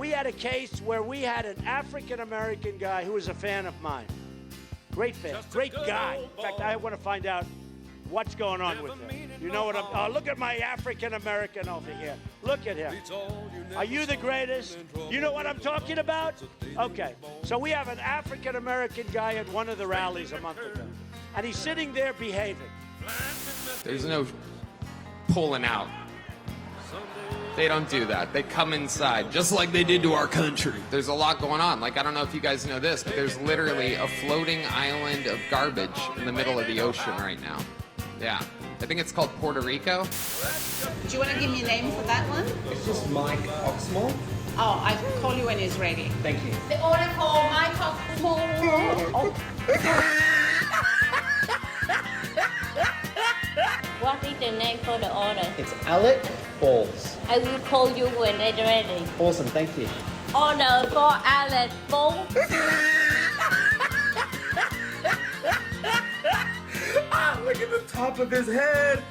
we had a case where we had an African-American guy who was a fan of mine. Great fan, great guy. In fact, I want to find out what's going on with him. You know what I'm... Oh, look at my African-American over here. Look at him. Are you the greatest? You know what I'm talking about? Okay, so we have an African-American guy at one of the rallies a month ago, and he's sitting there behaving. There's no pulling out. They don't do that. They come inside, just like they did to our country. There's a lot going on. Like, I don't know if you guys know this, but there's literally a floating island of garbage in the middle of the ocean right now. Yeah. I think it's called Puerto Rico. Do you want to give me a name for that one? It's just Mike Oxmore. Oh, I'll call you when he's ready. Thank you. The order for Mike Oxmore. What is the name for the order? It's Alec Balls. I will call you when it's ready. Awesome, thank you. Order for Alex Ball. Look at the top of his head.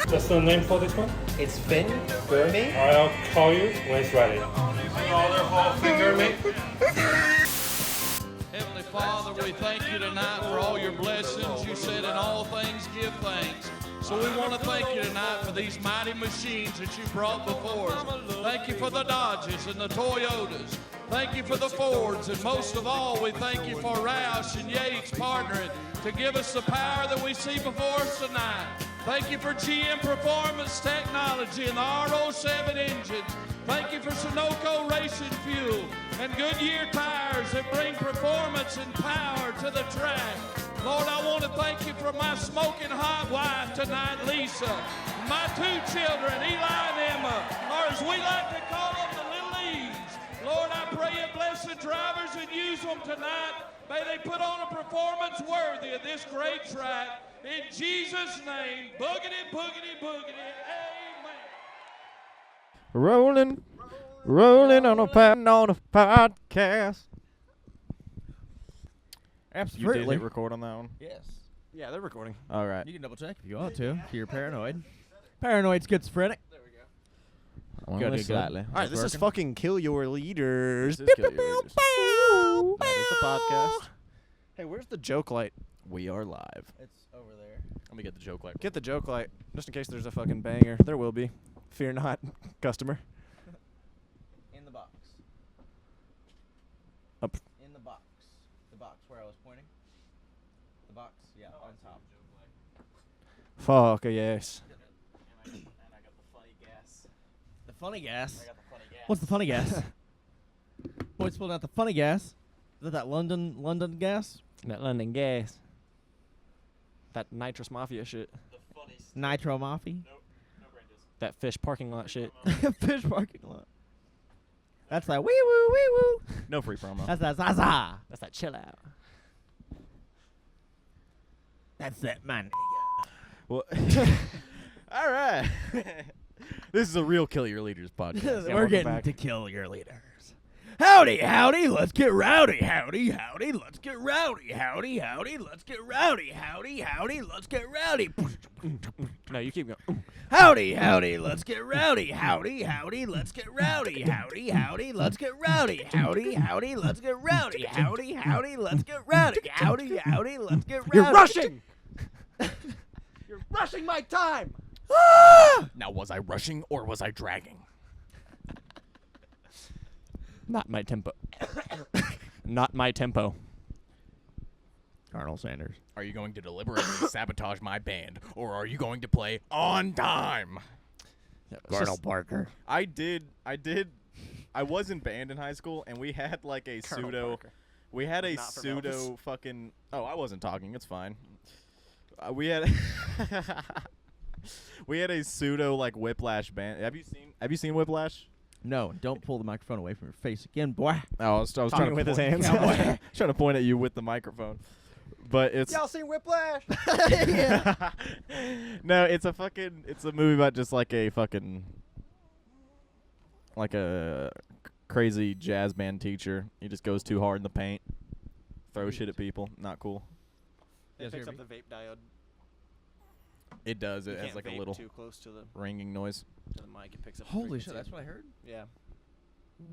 What's the name for this one? It's Finn Burmy. I'll call you when it's ready. Heavenly Father, we thank you tonight for all your blessings. You said in all things give thanks. So we want to thank you tonight for these mighty machines that you brought before us. Thank you for the Dodges and the Toyotas. Thank you for the Fords. And most of all, we thank you for Roush and Yates partnering to give us the power that we see before us tonight. Thank you for GM Performance Technology and the R07 engines. Thank you for Sunoco Racing Fuel and Goodyear tires that bring performance and power to the track. Lord, I want to thank you for my smoking hot wife tonight, Lisa. My two children, Eli and Emma, or as we like to call them, the Little E's. Lord, I pray you bless the drivers and use them tonight. May they put on a performance worthy of this great track. In Jesus' name, boogity, boogity, boogity, amen. Rolling on a podcast. Absolutely. You did hit record on that one? Yes. Yeah, they're recording. All right. You can double check if you want to. If you're paranoid. Paranoid schizophrenic. There we go. Good. All right, this is fucking Kill Your Leaders. This is Kill Your Leaders. That is the podcast. Hey, where's the joke light? We are live. It's over there. Let me get the joke light. Get the joke light, just in case there's a fucking banger. There will be. Fear not, customer. In the box. Up. In the box. The box where I was pointing. The box, yeah, on top. Fuck, yes. And I got the funny gas. The funny gas? I got the funny gas. What's the funny gas? Boys pulling out the funny gas. Is that London gas? That London gas. That nitrous mafia shit. Nitro Mafia? Nope. No branches. That fish parking lot shit. Fish parking lot. That's that wee woo, wee woo. No free promo. That's that zaza. That's that chill out. That's that man. Well, all right. This is a real Kill Your Leaders podcast. We're getting to kill your leaders. Howdy, howdy, let's get rowdy. Howdy, howdy, let's get rowdy. Howdy, howdy, let's get rowdy. Howdy, howdy, let's get rowdy. No, you keep going. Howdy, howdy, let's get rowdy. Howdy, howdy, let's get rowdy. Howdy, howdy, let's get rowdy. Howdy, howdy, let's get rowdy. Howdy, howdy, let's get rowdy. Howdy, howdy, let's get rowdy. You're rushing. You're rushing my time. Now, was I rushing or was I dragging? Not my tempo. Not my tempo. Colonel Sanders. Are you going to deliberately sabotage my band, or are you going to play on time? Colonel Parker. I was in band in high school, and we had like a Colonel pseudo. Parker. We had a Not from pseudo Elvis. fucking. Oh, I wasn't talking. It's fine. We had. We had a pseudo like Whiplash band. Have you seen Whiplash? No, don't pull the microphone away from your face again, boy. Oh, I was trying to with his point- hands. Yeah, trying to point at you with the microphone. But it's Y'all seen Whiplash? yeah. No, it's a movie about just like a fucking crazy jazz band teacher. He just goes too hard in the paint, throws shit at people. Not cool. It picks up the vape diode. It does. It You has can't like a vape little too close to the ringing noise. mic. It picks up. the Holy frequency. shit, that's what I heard? Yeah.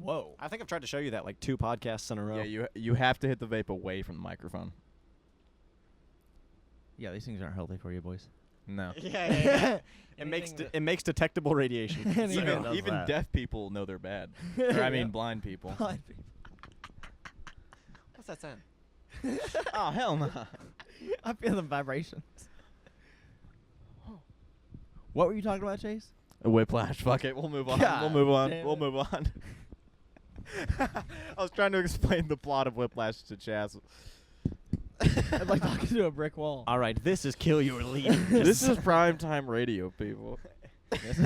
Whoa. I think I've tried to show you that like 2 podcasts in a row. Yeah, you have to hit the vape away from the microphone. Yeah, these things aren't healthy for you, boys. No. Yeah. It makes detectable radiation. Even deaf people know they're bad. Or, I mean, blind people. What's that sound? Oh, hell no. I feel the vibrations. What were you talking about, Chase? Whiplash. Fuck it. We'll move on. God We'll move on. damn We'll it. move on. I was trying to explain the plot of Whiplash to Chaz. I'd like talking to a brick wall. All right, this is Kill Your Leaders. This is primetime radio, people.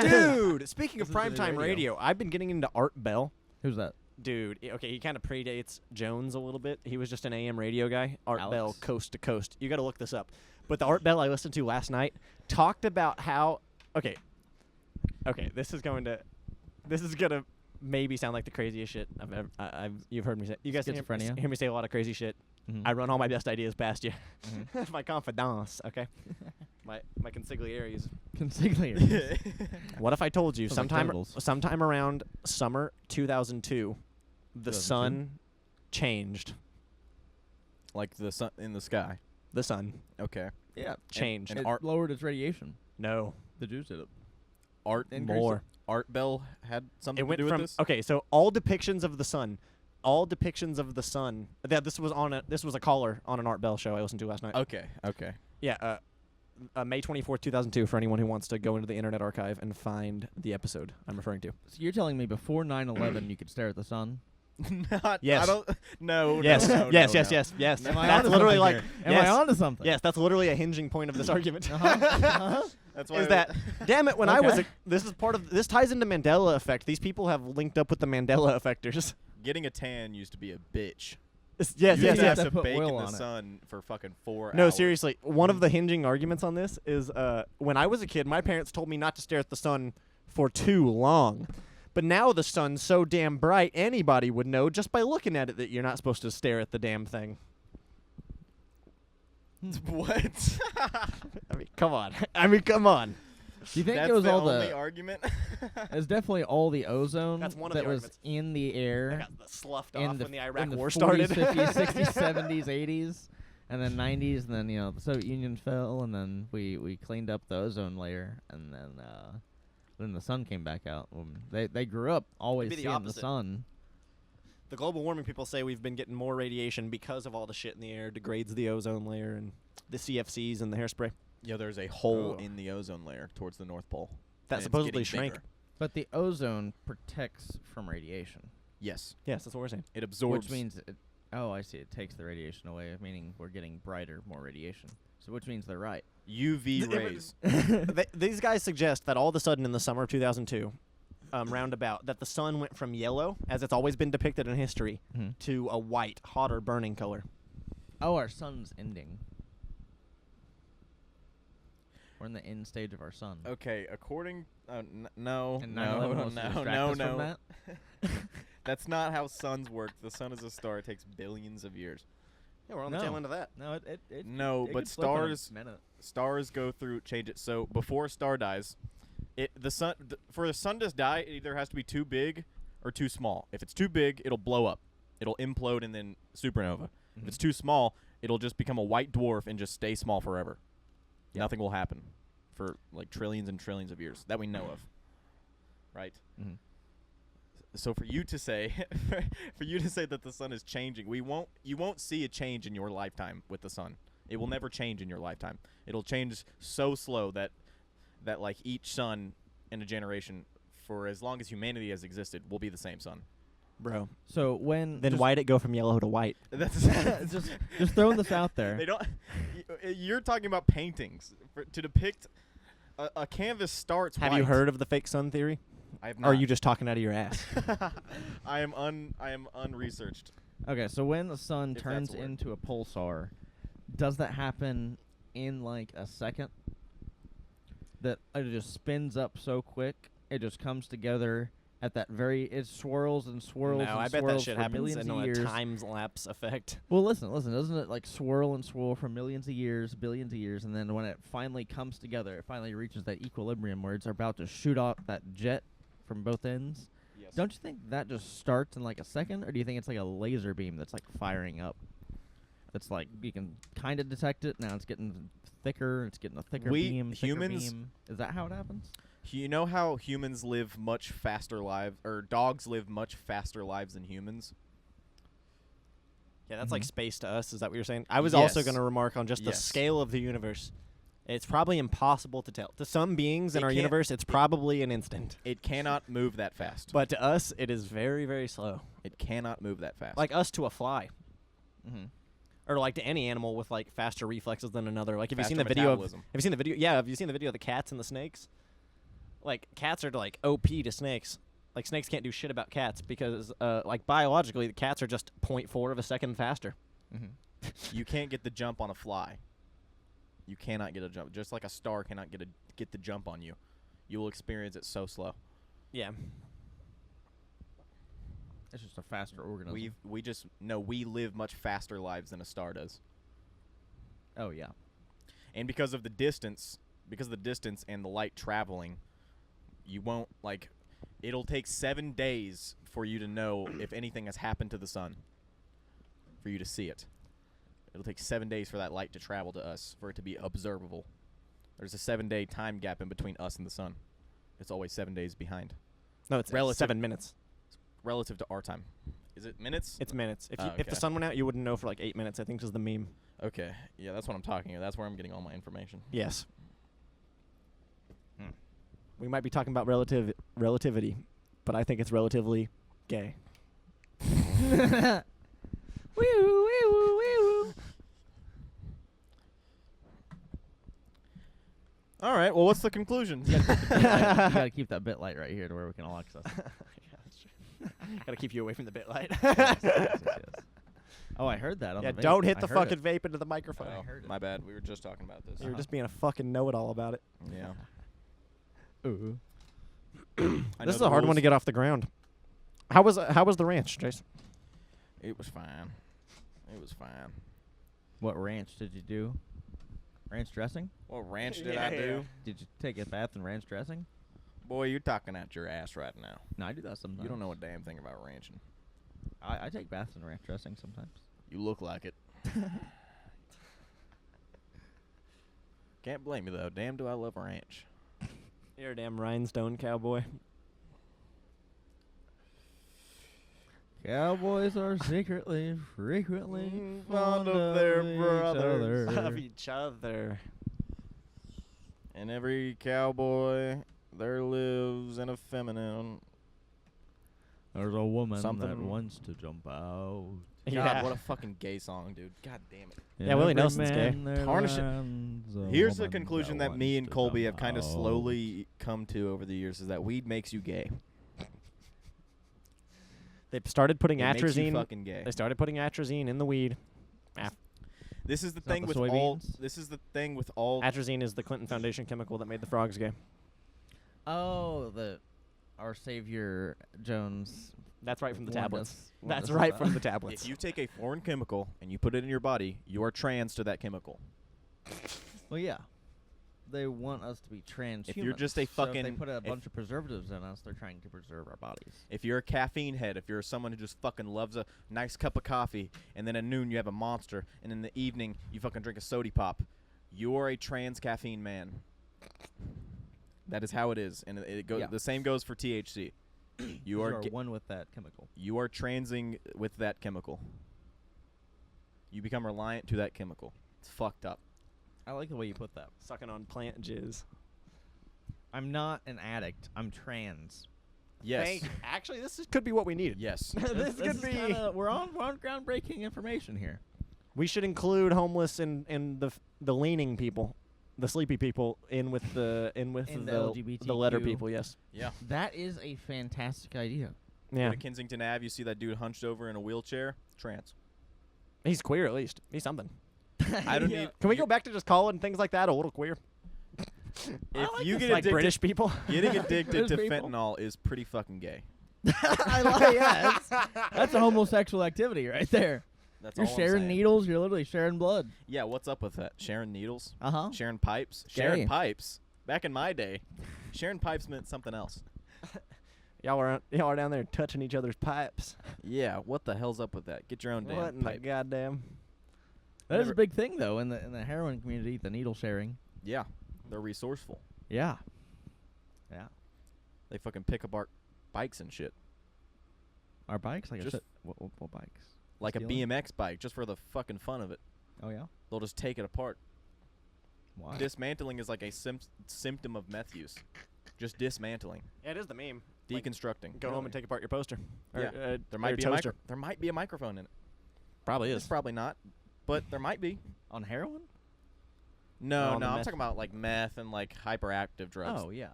Dude, speaking of This is really primetime radio, I've been getting into Art Bell. Who's that? Dude, okay, he kind of predates Jones a little bit. He was just an AM radio guy. Art Alex. Bell, coast to coast. You got to look this up. But the Art Bell I listened to last night talked about how. Okay, this is gonna maybe sound like the craziest shit I've ever. you've heard me say. You guys Schizophrenia. hear me say a lot of crazy shit. Mhm. I run all my best ideas past you. My confidants, okay. my consiglieres. Consigliere. What if I told you Sounds like genitals. sometime around summer 2002, the 2002? sun changed. Like the sun in the sky. The sun Okay. Yeah. changed. And It Art lowered its radiation. No, The Jews did it. Art Increased more. Art Bell had something It went to do from with this. okay. So all depictions of the sun. This was a caller on an Art Bell show I listened to last night. Okay. Yeah, May 24th, 2002. For anyone who wants to go into the Internet Archive and find the episode I'm referring to. So you're telling me before 9/11 you could stare at the sun? Not. Yes. I don't. No. Yes. No, yes. no, yes. no. Yes. Yes. Am I That's onto literally something like. here? Am yes. I onto something? Yes, that's literally a hinging point of this argument. That's why Is that damn it? When I was Okay. this ties into Mandela effect. These people have linked up with the Mandela effectors. getting a tan used to be a bitch. Yes, You yes, used to yes. have to Put bake in oil the on it. sun for fucking 4 hours. No, seriously. One of the hinging arguments on this is when I was a kid, my parents told me not to stare at the sun for too long. But now the sun's so damn bright, anybody would know just by looking at it that you're not supposed to stare at the damn thing. What? I mean, come on. Come on. Do you think That's it was the all only the? argument? It's definitely all the ozone That's one of that the was arguments. in the I air got sloughed in off when the Iraq in the War 40s, started. 50s, 60s, 70s, 80s, and then 90s, and then the Soviet Union fell, and then we cleaned up the ozone layer, and then the sun came back out. They grew up always It'd be the seeing the opposite. sun. The global warming people say we've been getting more radiation because of all the shit in the air degrades the ozone layer and the CFCs and the hairspray. Yeah, there's a hole Oh. in the ozone layer towards the North Pole. That and it's supposedly getting shrank. bigger. But the ozone protects from radiation, Yes. Yes, that's what we're saying. It absorbs. which means I see. It takes the radiation away, meaning we're getting brighter, more radiation. So which means they're right. UV rays. These guys suggest that all of a sudden in the summer of 2002, roundabout, that the sun went from yellow, as it's always been depicted in history, Mhm. to a white, hotter, burning color. Oh, our sun's ending. We're in the end stage of our sun. Okay, according no, And no, 9/11 wants to no, distract no, us from no. that? That's not how suns work. The sun is a star. It takes billions of years. Yeah, we're on the tail end of that. No, it No, it but could flip in a stars minute. stars go through change it. So before a star dies, for the sun to die, it either has to be too big or too small. If it's too big, it'll blow up. It'll implode and then supernova. If it's too small, it'll just become a white dwarf and just stay small forever. Yep. Nothing will happen for like trillions and trillions of years that we know of. Right? Mhm. So for you to say that the sun is changing, you won't see a change in your lifetime with the sun. It will never change in your lifetime. It'll change so slow that like each sun in a generation for as long as humanity has existed will be the same sun. Bro. So when Then why'd it go from yellow to white? That's just throwing this out there. They don't. You're talking about paintings to depict a canvas starts. Have white. you heard of the fake sun theory? I have Or not. are you just talking out of your ass? I am unresearched. Okay, so when the sun If turns that's a word. into a pulsar, does that happen in like a second? That it just spins up so quick, it just comes together at that it swirls and swirls No, and I bet that swirls shit for happens millions in of a years. time-lapse effect. Well, listen, doesn't it like swirl and swirl for millions of years, billions of years, and then when it finally comes together, it finally reaches that equilibrium where it's about to shoot off that jet from both ends? Yes. Don't you think that just starts in like a second, or do you think it's like a laser beam that's like firing up? That's like you can kind of detect it. Now it's getting thicker. It's getting a thicker beam. Humans. Beam. Is that how it happens? You know how humans live much faster lives, or dogs live much faster lives than humans? Yeah, that's like space to us. Is that what you're saying? I was also Yes. going to remark on just the Yes. scale of the universe. It's probably impossible to tell. To some beings in It our can't- universe, it's probably an instant. It cannot move that fast. But to us, it is very, very slow. It cannot move that fast. Like us to a fly. Mm-hmm. Or like to any animal with like faster reflexes than another. Like have you Faster seen the video of metabolism. Have you seen the video? Yeah, have you seen the video of the cats and the snakes? Like cats are like OP to snakes. Like snakes can't do shit about cats because like biologically the cats are just 0.4 of a second faster. Mm-hmm. You can't get the jump on a fly. You cannot get a jump. Just like a star cannot get the jump on you. You will experience it so slow. Yeah. It's just a faster organism. We live much faster lives than a star does. Oh yeah. And because of the distance and the light traveling, you won't like it'll take 7 days for you to know if anything has happened to the sun. For you to see it. It'll take 7 days for that light to travel to us, for it to be observable. There's a 7-day time gap in between us and the sun. It's always 7 days behind. No, it's Relative- 7 minutes. Relative to our time. Is it minutes? It's minutes. If Oh, if the okay. sun went out, you wouldn't know for like 8 minutes. I think is the meme. Okay. Yeah, that's what I'm talking about. That's where I'm getting all my information. Yes. We might be talking about relativity, but I think it's relatively gay. All right. Well, what's the conclusion? You gotta keep that bit light right here to where we can all access it. Gotta keep you away from the bit light. Yes. Oh, I heard that on Yeah, the vape. don't hit I the heard fucking it. vape into the microphone. Oh, my bad. We were just talking about this. You were just being a fucking know-it-all about it. Yeah. Ooh. This is a hard one to get off the ground. How was the ranch, Jason? It was fine. It was fine. What ranch did you do? Ranch dressing? What ranch did I do? Did you take a bath in ranch dressing? Boy, you're talking out your ass right now. No, I do that sometimes. You don't know a damn thing about ranching. I take baths in ranch dressing sometimes. You look like it. Can't blame you, though. Damn, do I love ranch. You're a damn rhinestone cowboy. Cowboys are secretly, frequently fond of their each brothers. other. Of each other. And every cowboy there lives in a feminine. There's a woman that Something- wants to jump out. God, Yeah. what a fucking gay song, dude. God damn it. Yeah, Willie Every Nelson's gay. man there Tarnish it. lands a Here's the woman conclusion that wants me and to Colby jump have kind of out. slowly come to over the years is that weed makes you gay. They started putting It makes you atrazine. fucking gay. They started putting atrazine in the weed. This is the Not thing the with all. soybeans? This is the thing with all. Atrazine is the Clinton Foundation chemical that made the frogs gay. Oh, our savior Jones. That's right from the warned tablets. us- warned That's us right about. from the tablets. If you take a foreign chemical and you put it in your body, you are trans to that chemical. Well, yeah. They want us to be transhuman. If you're just a so if they fucking- put a if- bunch of preservatives in us, they're trying to preserve our bodies. If you're a caffeine head, if you're someone who just fucking loves a nice cup of coffee, and then at noon you have a Monster, and in the evening you fucking drink a Sody Pop, you're a trans caffeine man. That is how it is, and it goes. Yeah. The same goes for THC. You You are are ga- one with that chemical. you are transing with that chemical. You become reliant to that chemical. It's fucked up. I like the way you put that. Sucking on plant jizz. I'm not an addict. I'm trans. Yes. Actually, could be what we needed. Yes. This could is be. we're on groundbreaking information here. We should include homeless and the leaning people, the sleepy people, in with the In the the letter LGBTQ. people. Yes. Yeah. That is a fantastic idea. Yeah. Go to Kensington Ave, you see that dude hunched over in a wheelchair. Trans. He's queer at least. He's something. I don't Yeah. need. Can we go back to just calling things like that a little queer? If like you this, get Like addicted, British people. getting addicted to British people. fentanyl is pretty fucking gay. I like yeah. That's a homosexual activity right there. That's You're all I'm sharing saying. needles. You're literally sharing blood. Yeah, what's up with that? Sharing needles? Uh-huh. Sharing pipes? Gay. Sharing pipes. Back in my day, sharing pipes meant something else. Y'all are down there touching each other's pipes. Yeah, what the hell's up with that? Get your own damn What in the pipe. goddamn? That is a big thing though in the heroin community, the needle sharing. Yeah, they're resourceful. Yeah. Yeah. They fucking pick apart bikes and shit. Our bikes, like I Just- said, what bikes? Like Stealing? a BMX bike, just for the fucking fun of it. Oh yeah. They'll just take it apart. Why? Dismantling is like a symptom of meth use. Just dismantling, Yeah, it is the meme. deconstructing. Go home and take apart your poster. Or, Yeah, there or might be a toaster. there might be a microphone in it. Probably It's is. probably not, but there might be. On heroin? No, on the no, I'm meth. talking about like meth and like hyperactive drugs. Oh yeah.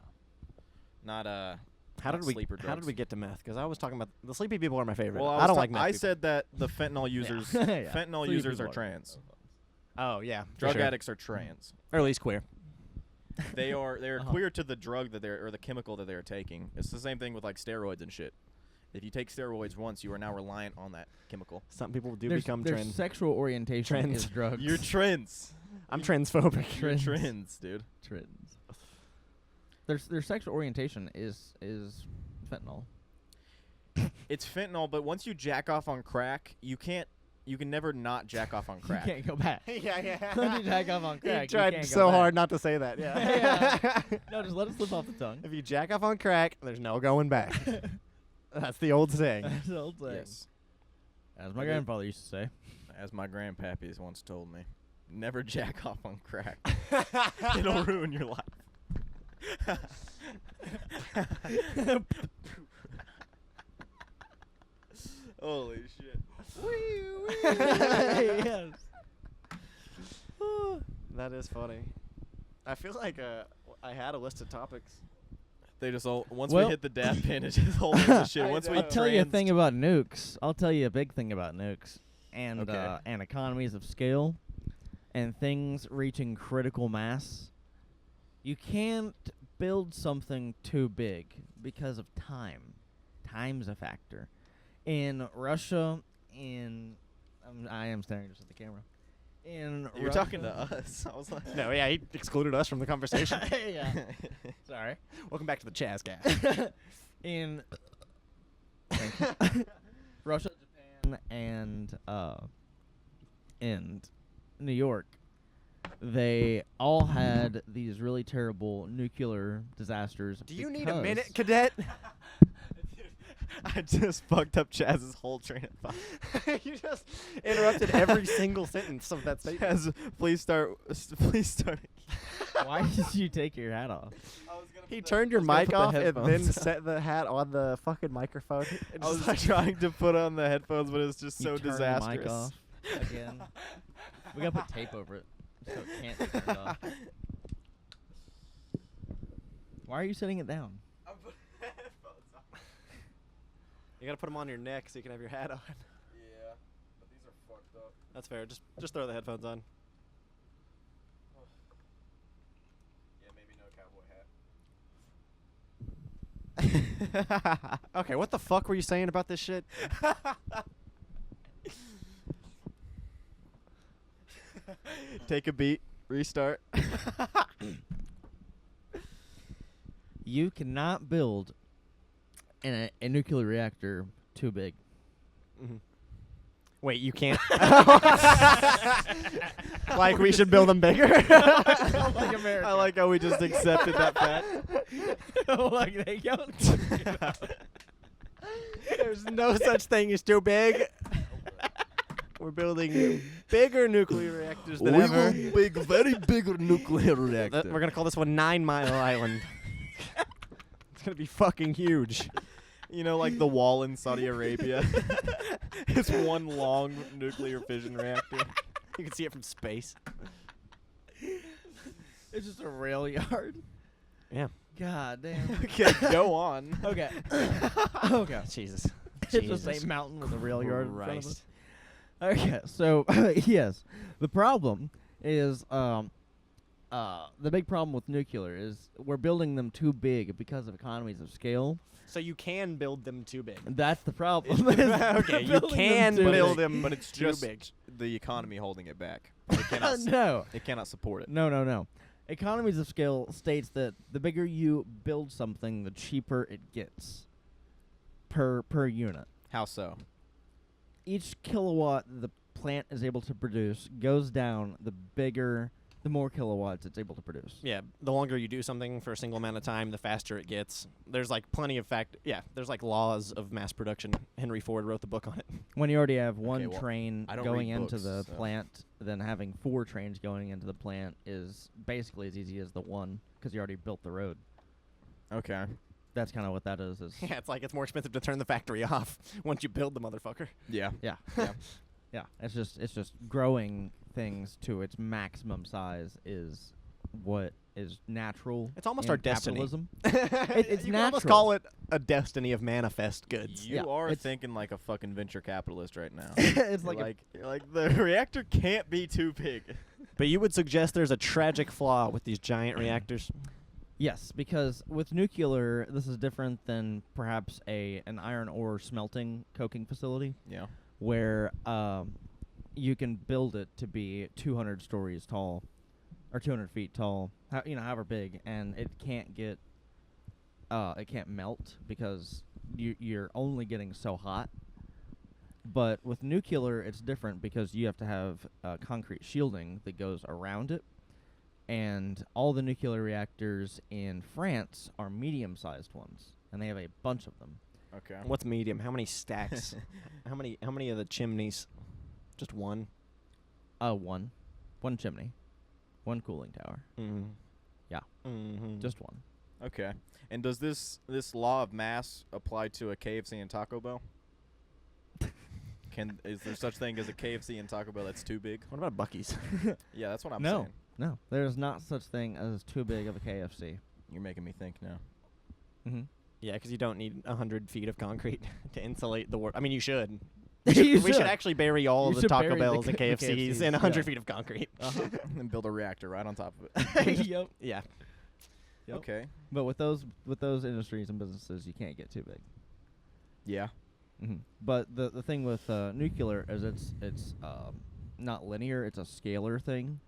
Not How not did we sleeper How did drugs. we get to meth? Because I was talking about the sleepy people are my favorite. Well, I don't like meth. I people. said that the fentanyl users, Yeah. fentanyl Sleepy users people are are- trans. Oh yeah, for Drug sure. addicts are trans. or at least queer. They are Uh-huh. queer to the drug that they're or the chemical that they're taking. It's the same thing with like steroids and shit. If you take steroids once, you are now reliant on that chemical. Some people do There's, become their trans. sexual orientation Trans. is drugs. You're trans. I'm transphobic. You're Trans. trans, dude. Trends. Their sexual orientation is fentanyl. It's fentanyl, but once you jack off on crack, you can never not jack off on crack. You can't go back. yeah. Once you jack off on crack, He you tried can't go so back. hard not to say that. Yeah. No, just let it slip off the tongue. If you jack off on crack, there's no going back. That's the old saying. That's the old saying. Yes. As my grandfather used to say. As my grandpappy's once told me, never jack off on crack. It'll ruin your life. Holy shit. Yes. That is funny. I feel like I had a list of topics. They just all once Well- we hit the dad pin, it's just all the shit. Once we I'll tell you a trans- thing about nukes. I'll tell you a big thing about nukes and Okay. and economies of scale and things reaching critical mass. You can't build something too big because of time. Time's a factor. In Russia, I am staring just at the camera. In You're Russia, talking to us. I was like, No, yeah, he excluded us from the conversation. yeah. Sorry. Welcome back to the Chaz Cast. In Russia, Japan, and New York, they all had these really terrible nuclear disasters. Do you need a because- minute, cadet? I just fucked up Chaz's whole train of thought. You just interrupted every single sentence of that statement. Chaz, please start. Please start. Why did you take your hat off? He turned your gonna mic put the off and then headphones set the hat on the fucking microphone. I was trying to put on the headphones, but it's just You so turned disastrous. the mic off again. We gotta put tape over it so it can't be turned off. Why are you setting it down? I'm putting the headphones on. You gotta put them on your neck so you can have your hat on. Yeah, but these are fucked up. That's fair. Just throw the headphones on. Yeah, maybe no cowboy hat. Okay, what the fuck were you saying about this shit? Take a beat. Restart. You cannot build a nuclear reactor too big. Wait, you can't. Like we should build them bigger. Like America. I like how we just accepted that fact. Like they don't. There's no such thing as too big. We're building bigger nuclear reactors than ever. big, very bigger nuclear reactor. We're gonna call this one 9 Mile Island. It's gonna be fucking huge. You know, like the wall in Saudi Arabia. It's one long nuclear fission reactor. You can see it from space. It's just a rail yard. Yeah. God damn. Okay, go on. Okay. Okay. Jesus. It's the same mountain with a rail yard in front of Christ. us. Okay, so yes, the problem is the big problem with nuclear is we're building them too big because of economies of scale. So you can build them too big. That's the problem. Okay, you can too build big. them, But it's too just big. the economy holding it back. It cannot, No, it cannot support it. no. Economies of scale states that the bigger you build something, the cheaper it gets. per unit. How so? Each kilowatt the plant is able to produce goes down the more kilowatts it's able to produce. Yeah, the longer you do something for a single amount of time, the faster it gets. There's like plenty of there's like laws of mass production. Henry Ford wrote the book on it. When you already have one well, train I don't going read into books, the so. plant, then having 4 trains going into the plant is basically as easy as the one because you already built the road. Okay. That's kind of what that is. Yeah, it's like it's more expensive to turn the factory off once you build the motherfucker. Yeah. Yeah. Yeah. Yeah. It's just growing things to its maximum size is what is natural. It's almost in our destiny. capitalism. It's you you can almost call it a destiny of manifest goods. You Yeah, are it's- thinking like a fucking venture capitalist right now. It's You're like you're like the reactor can't be too big. But you would suggest there's a tragic flaw with these giant reactors? Yes, because with nuclear, this is different than perhaps an iron ore smelting coking facility Yeah. where you can build it to be 200 stories tall or 200 feet tall, however big, and it can't melt because you're only getting so hot. But with nuclear, it's different because you have to have concrete shielding that goes around it. And all the nuclear reactors in France are medium-sized ones, and they have a bunch of them. Okay. What's medium? How many stacks? How many of the chimneys? Just one? One chimney, one cooling tower. Mm-hmm. Yeah, just one. Okay. And does this law of mass apply to a KFC and Taco Bell? Is there such thing as a KFC and Taco Bell that's too big? What about Buc-ee's? Yeah, that's what I'm No, saying. no, there's not such thing as too big of a KFC. You're making me think now. Mm-hmm. Yeah, because you don't need 100 feet of concrete to insulate the work. I mean, you should. You We should should. actually bury all You of the should Taco bury the Bells and the KFCs in KFCs, 100 yeah. feet of concrete. Uh-huh. And build a reactor right on top of it. Yep. Yeah. Yep. Okay. But with those industries and businesses, you can't get too big. Yeah. Mm-hmm. But the thing with nuclear is it's not linear; it's a scalar thing.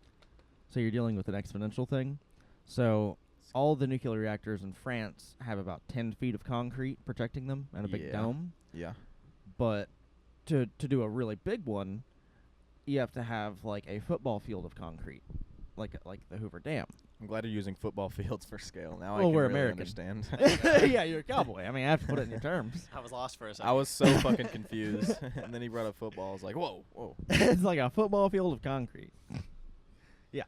So you're dealing with an exponential thing. So all the nuclear reactors in France have about 10 feet of concrete protecting them and a big Yeah. dome. Yeah. But to do a really big one, you have to have like a football field of concrete, like the Hoover Dam. I'm glad you're using football fields for scale. Now I Well, can we're really American. understand. Yeah, you're a cowboy. I mean, I have to put it in your terms. I was lost for a second. I was so fucking confused. And then he brought up football. I was like, whoa, whoa. It's like a football field of concrete. Yeah.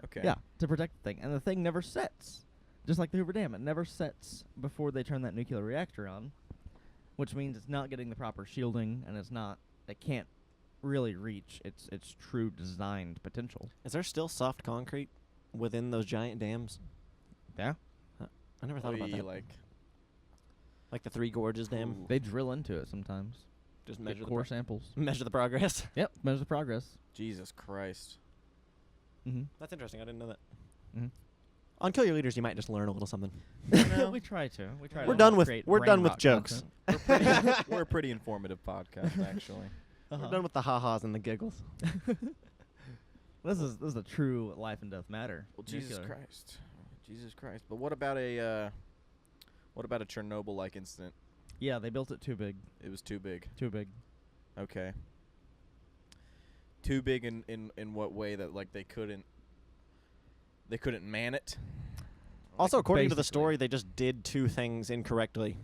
Okay. Yeah, to protect the thing. And the thing never sets. Just like the Hoover Dam, it never sets before they turn that nuclear reactor on, which means it's not getting the proper shielding, and it can't really reach its true designed potential. Is there still soft concrete within those giant dams? Yeah. I never thought about that. Like the Three Gorges Dam? Ooh. They drill into it sometimes. Just Get measure the core samples. measure the progress. Yep, measure the progress. Jesus Christ. Mm-hmm. That's interesting. I didn't know that. Mm-hmm. On Kill Your Leaders, you might just learn a little something. We try to. We try. We're to done with create we're brain done with rot jokes. content. We're a pretty informative podcast, actually. We're done with the ha-has and the giggles. This is a true life and death matter. Well, Jesus Nuclear. Christ. Jesus Christ. But what about a Chernobyl-like incident? Yeah, they built it too big. It was too big. Too big. Okay. Too big in what way that like they couldn't man it? Also, according to the basically. story, they just did 2 things incorrectly.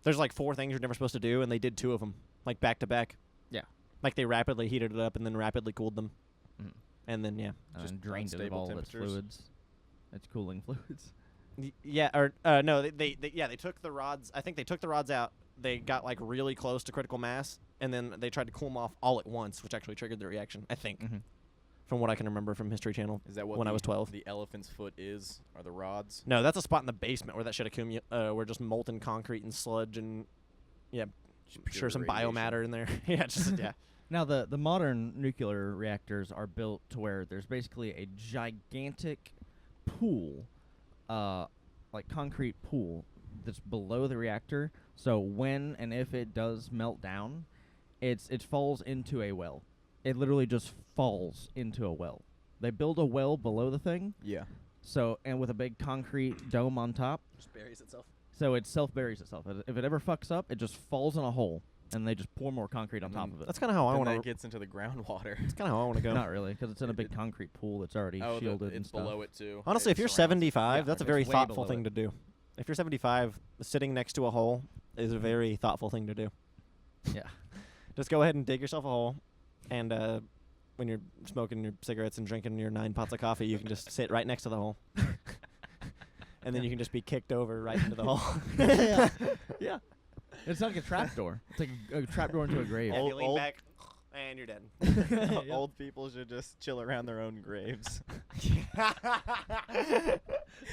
There's like 4 things you're never supposed to do, and they did 2 of them, like back to back. Yeah. Like they rapidly heated it up and then rapidly cooled them, Mhm. and then Just And drained it of unstable all its temperatures. fluids. Its cooling fluids. No, they took the rods. I think they took the rods out. They got like really close to critical mass, and then they tried to cool them off all at once, which actually triggered the reaction. I think, Mm-hmm. from what I can remember from History Channel. Is that what when I was 12? The elephant's foot are the rods? No, that's a spot in the basement where that shit accumulated. Where just molten concrete and sludge and sure some radiation. biomatter in there. Yeah, just yeah. Now, the modern nuclear reactors are built to where there's basically a gigantic pool, like concrete pool, that's below the reactor. So when and if it does melt down, it falls into a well. It literally just falls into a well. They build a well below the thing. Yeah. So and with a big concrete dome on top. Just buries itself. So it self-buries itself. If it ever fucks up, it just falls in a hole, and they just pour more concrete on top of it. That's kind of how I Then want that to. gets into the groundwater. That's kind of how I want to go. Not really, because it's in a big concrete pool that's already shielded and it's stuff. below it too. Honestly, It if you're surrounds it. 75, that's a it's very way thoughtful below thing it. to do. If you're 75, sitting next to a hole is a very thoughtful thing to do. Yeah. Just go ahead and dig yourself a hole, and when you're smoking your cigarettes and drinking your 9 pots of coffee, you can just sit right next to the hole. And then you can just be kicked over right into the hole. Yeah. Yeah. It's like a trapdoor. It's like a trapdoor into a grave. Yeah, you lean back, and you're dead. Old people should just chill around their own graves.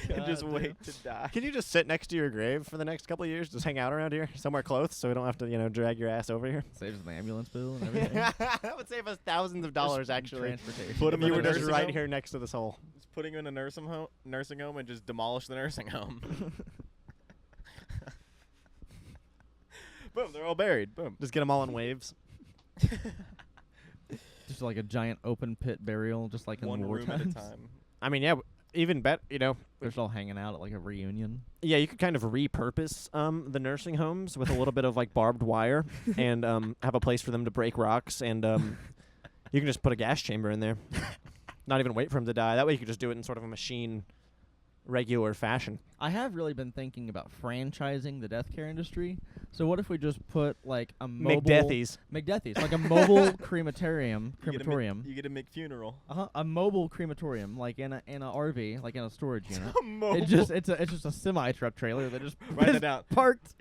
And just wait to die. Can you just sit next to your grave for the next couple of years? Just hang out around here, somewhere close, so we don't have to, drag your ass over here. Saves the ambulance bill and everything. That would save us thousands of dollars, actually. Transportation. Put 'em If you in were a just nursing right home? here next to this hole. Just putting you in a nursing home and just demolish the nursing home. Boom, they're all buried. Boom. Just get them all in waves. Just like a giant open pit burial, just like in One war room at a times. time. I mean, yeah, even better, They're just all hanging out at like a reunion. Yeah, you could kind of repurpose the nursing homes with a little bit of like barbed wire and have a place for them to break rocks, and you can just put a gas chamber in there. Not even wait for them to die. That way you could just do it in sort of a machine, regular fashion. I have really been thinking about franchising the death care industry. So what if we just put like a mobile McDeathies. like a mobile crematorium, You get a McFuneral. a mobile crematorium, like in a RV, like in a storage unit. Mobile. It's just a semi truck trailer that just Write is that down. parked.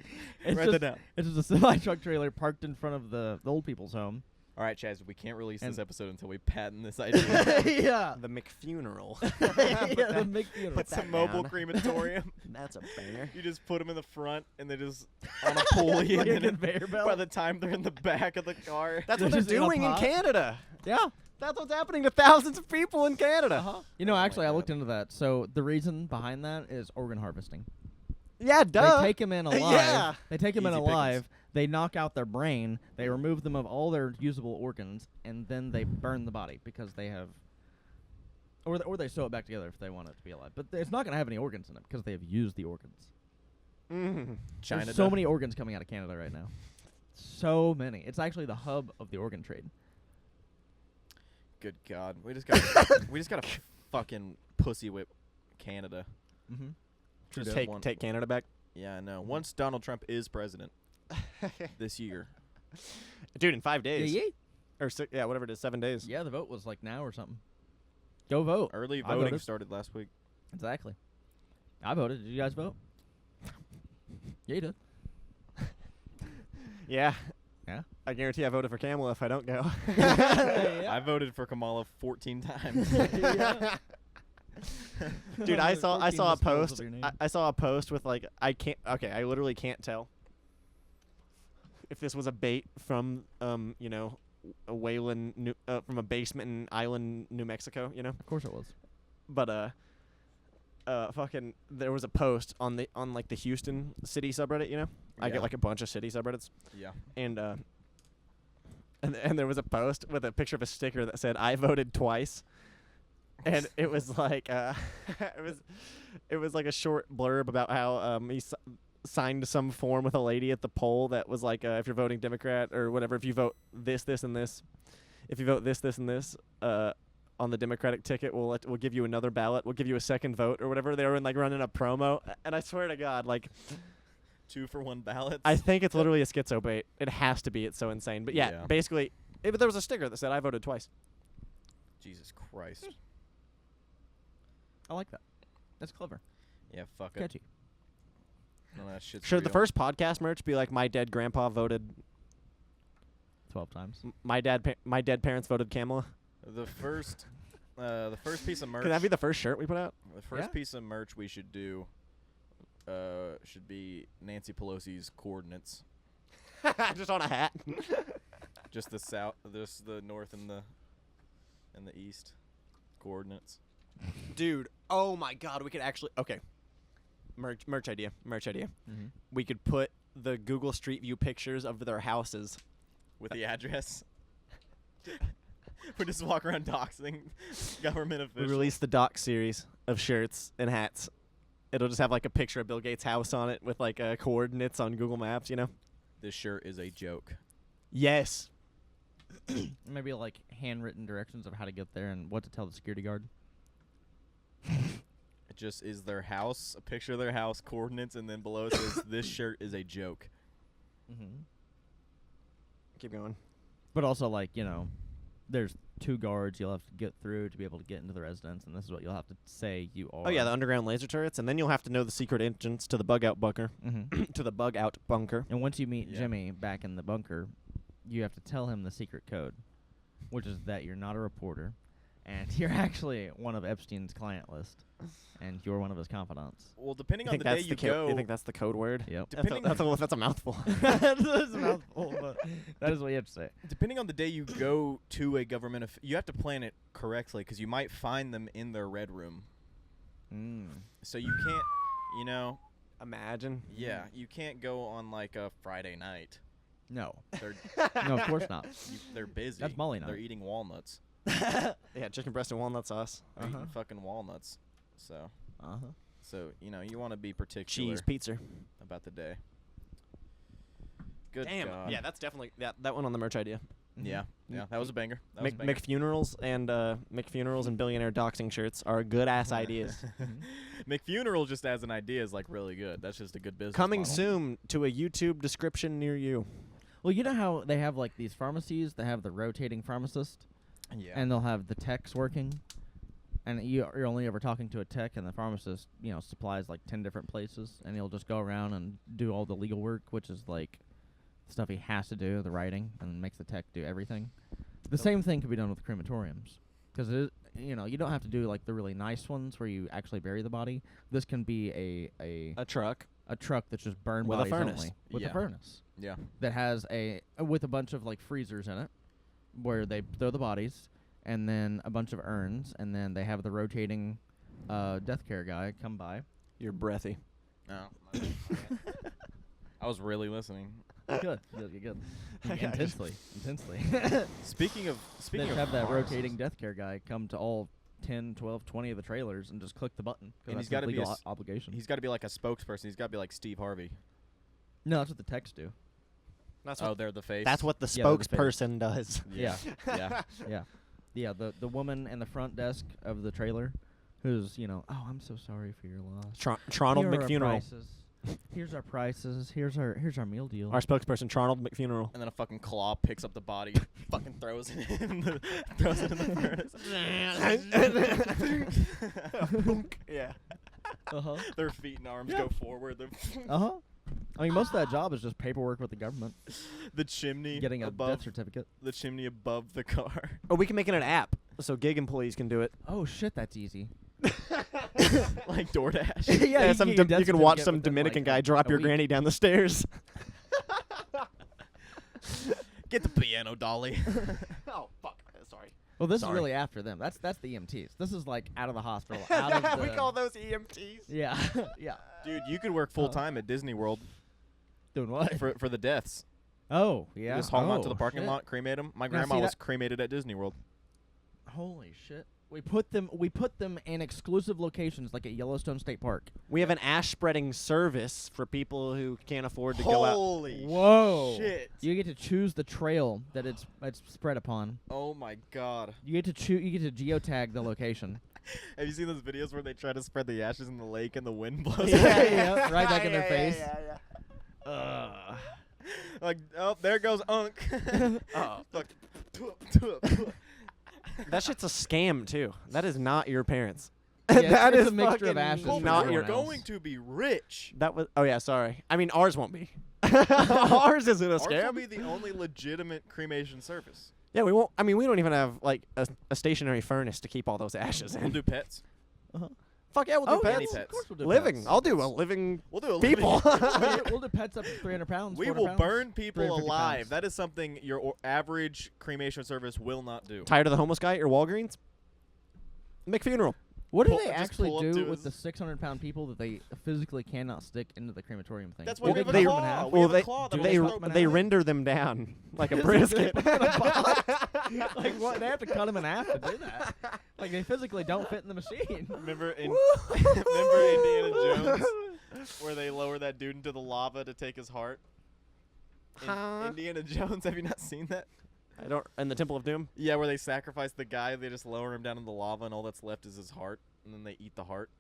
Write that down. It's just a semi truck trailer parked in front of the old people's home. All right, Chaz, we can't release this And- episode until we patent this idea. Yeah. The McFuneral. Yeah, the McFuneral. Put It's a that mobile down. crematorium. That's a banger. You just put them in the front, and they just on a pulley. Like and a then conveyor by belt? the time they're in the back of the car, That's what They're they're just in a doing in pot? Canada. Yeah. That's what's happening to thousands of people in Canada. You know, Oh my actually, I looked God. into that. So the reason behind that is organ harvesting. Yeah, duh. They take them in alive. Yeah. They take them in Easy alive. pickings. They knock out their brain. They remove them of all their usable organs, and then they burn the body because they have, or they sew it back together if they want it to be alive. But it's not going to have any organs in it because they have used the organs. China. There's so many organs coming out of Canada right now. So many. It's actually the hub of the organ trade. Good God, we just got to fucking pussy whip Canada. Mm-hmm. Just Trudeau. take Canada back. Yeah, I know. Once Donald Trump is president this year, Dude, in 5 days. Yeah, Or whatever it is, 7 days. yeah. The vote was like now or something. Go vote. early I voting voted. started last week. Exactly. I voted. Did you guys vote? Yeah, you did. Yeah. Yeah. I guarantee I voted for Kamala if I don't go. I voted for Kamala 14 times. Dude, I saw 14 a misspells of post. your name. I saw a post with like I literally can't tell if this was a bait from a Wayland from a basement in Island, New Mexico, Of course it was. But fucking there was a post on like the Houston city subreddit, I Yeah. get like a bunch of city subreddits. Yeah. And there was a post with a picture of a sticker that said I voted twice. And it was like it was like a short blurb about how he signed some form with a lady at the poll that was like if you're voting Democrat or whatever, if you vote this and this, if you vote this and this on the Democratic ticket, we'll give you another ballot, we'll give you a second vote or whatever. They were like running a promo, and I swear to God, like 2 for 1 ballots. I think it's literally a schizo bait. It has to be. It's so insane. But yeah. Basically, but there was a sticker that said I voted twice. Jesus Christ. I like that. That's clever. Yeah, fuck it. Catchy. No, that shit's Should the real. first podcast merch be like my dead grandpa voted 12 times. my dead parents voted Kamala? The first piece of merch. Could that be the first shirt we put out? The first Yeah. piece of merch we should do should be Nancy Pelosi's coordinates. Just on a hat. Just the south, just the north and the east coordinates. Dude, oh my God, we could actually merch idea. Mm-hmm. We could put the Google Street View pictures of their houses With the address. We just walk around doxing government We officials. released the doc series of shirts and hats. It'll just have like a picture of Bill Gates' house on it with like coordinates on Google Maps. You know. This shirt is a joke. Yes. Maybe like handwritten directions of how to get there and what to tell the security guard. It just is their house, a picture of their house, coordinates, and then below it says, "This shirt is a joke." Mm-hmm. Keep going. But also, like, you know, there's 2 guards you'll have to get through to be able to get into the residence, and this is what you'll have to say you are. Oh yeah, the underground laser turrets, and then you'll have to know the secret entrance to the bug out bunker. Mm-hmm. To the bug out bunker. And once you meet Jimmy back in the bunker, you have to tell him the secret code, which is that you're not a reporter, and you're actually one of Epstein's client list, and you're one of his confidants. Well, depending on the day you go, you think that's the code word? Yep. That's a mouthful. That's a mouthful, but that is what you have to say. Depending on the day you go to a government, you have to plan it correctly because you might find them in their red room. So you can't, you know. Imagine. Yeah, you can't go on like a Friday night. No. They're No, of course not. They're busy. That's Molly night. They're eating walnuts. Yeah, chicken breast and walnut sauce. They're eating fucking walnuts. So. So you know you want to be particular. Cheese pizza. About the day. Good Damn. God. Yeah, that's definitely that one on the merch idea. Yeah, that was a banger. That was a banger. McFunerals and billionaire doxing shirts are good ass ideas. McFuneral just as an idea is like really good. That's just a good business. Coming model. soon to a YouTube description near you. Well, you know how they have like these pharmacies that have the rotating pharmacist, and they'll have the techs working, and you're only ever talking to a tech, and the pharmacist, you know, supplies like 10 different places, and he'll just go around and do all the legal work, which is like stuff he has to do, the writing, and makes the tech do everything. The same thing could be done with crematoriums, because you know, you don't have to do like the really nice ones where you actually bury the body. This can be a truck that's just burned with a bodies furnace. only, with a furnace. Yeah. That has with a bunch of like freezers in it, where they throw the bodies, and then a bunch of urns, and then they have the rotating death care guy come by. You're breathy. No. I was really listening. Good. Intensely. Speaking of they have that rotating death care guy come to all 10, 12, 20 of the trailers and just click the button. And he's got to be obligation. He's got to be like a spokesperson. He's got to be like Steve Harvey. No, that's what the techs do. They're the face. That's what the spokesperson does. Yeah. Yeah. The woman in the front desk of the trailer, who's, you know, oh, I'm so sorry for your loss. Tronald McFuneral. Here's our prices. Here's our meal deal. Our spokesperson, Tronald McFuneral. And then a fucking claw picks up the body, fucking throws it in the furnace. Yeah. Their feet and arms go forward. I mean, most of that job is just paperwork with the government. The chimney getting a above, death certificate. The chimney above the car. Oh, we can make it an app so gig employees can do it. Oh shit, that's easy. Like DoorDash. Yeah, you can watch some Dominican guy drop your granny down the stairs. Get the piano, Dolly. Oh fuck! Sorry. Well, this is really after them. That's the EMTs. This is like out of the hospital. Out of the we call those EMTs. Yeah, yeah. Dude, you could work full time at Disney World. Doing what? For the deaths. Oh, yeah. You just haul them out to the parking lot, cremate them. My grandma was cremated at Disney World. Holy shit. We put them in exclusive locations like at Yellowstone State Park. We have an ash spreading service for people who can't afford to go out. Holy shit. You get to choose the trail that it's spread upon. Oh my god. You get to geotag the location. Have you seen those videos where they try to spread the ashes in the lake and the wind blows? Yeah, right back in their face. Like, oh, there goes Unk. Fuck. That shit's a scam too. That is not your parents. Yeah, that it's is a mixture of ashes. Not your. Going to be rich. That was. Oh yeah, sorry. I mean, ours won't be. Ours isn't a scam. Ours will be the only legitimate cremation service. Yeah, we won't. I mean, we don't even have like a stationary furnace to keep all those ashes in. We'll do pets. Fuck yeah, we'll do pets. Pets. Of course we'll do Living. pets. I'll do a living. We'll do a people. We'll do pets up to 300 pounds. We 400 will pounds, burn people 350 alive. pounds. That is something your average cremation service will not do. Tired of the homeless guy at your Walgreens? McFuneral. What do Pull- they just actually pull up do to with his- the 600-pound people that they physically cannot stick into the crematorium thing? That's Do why we they have a cut them in claw. half? We have a claw that they will throw render them down like a brisket. Like what? They have to cut him in half to do that. Like they physically don't fit in the machine. Remember Indiana Jones, where they lower that dude into the lava to take his heart? Indiana Jones, have you not seen that? I don't. In the Temple of Doom. Yeah, where they sacrifice the guy, they just lower him down in the lava, and all that's left is his heart, and then they eat the heart.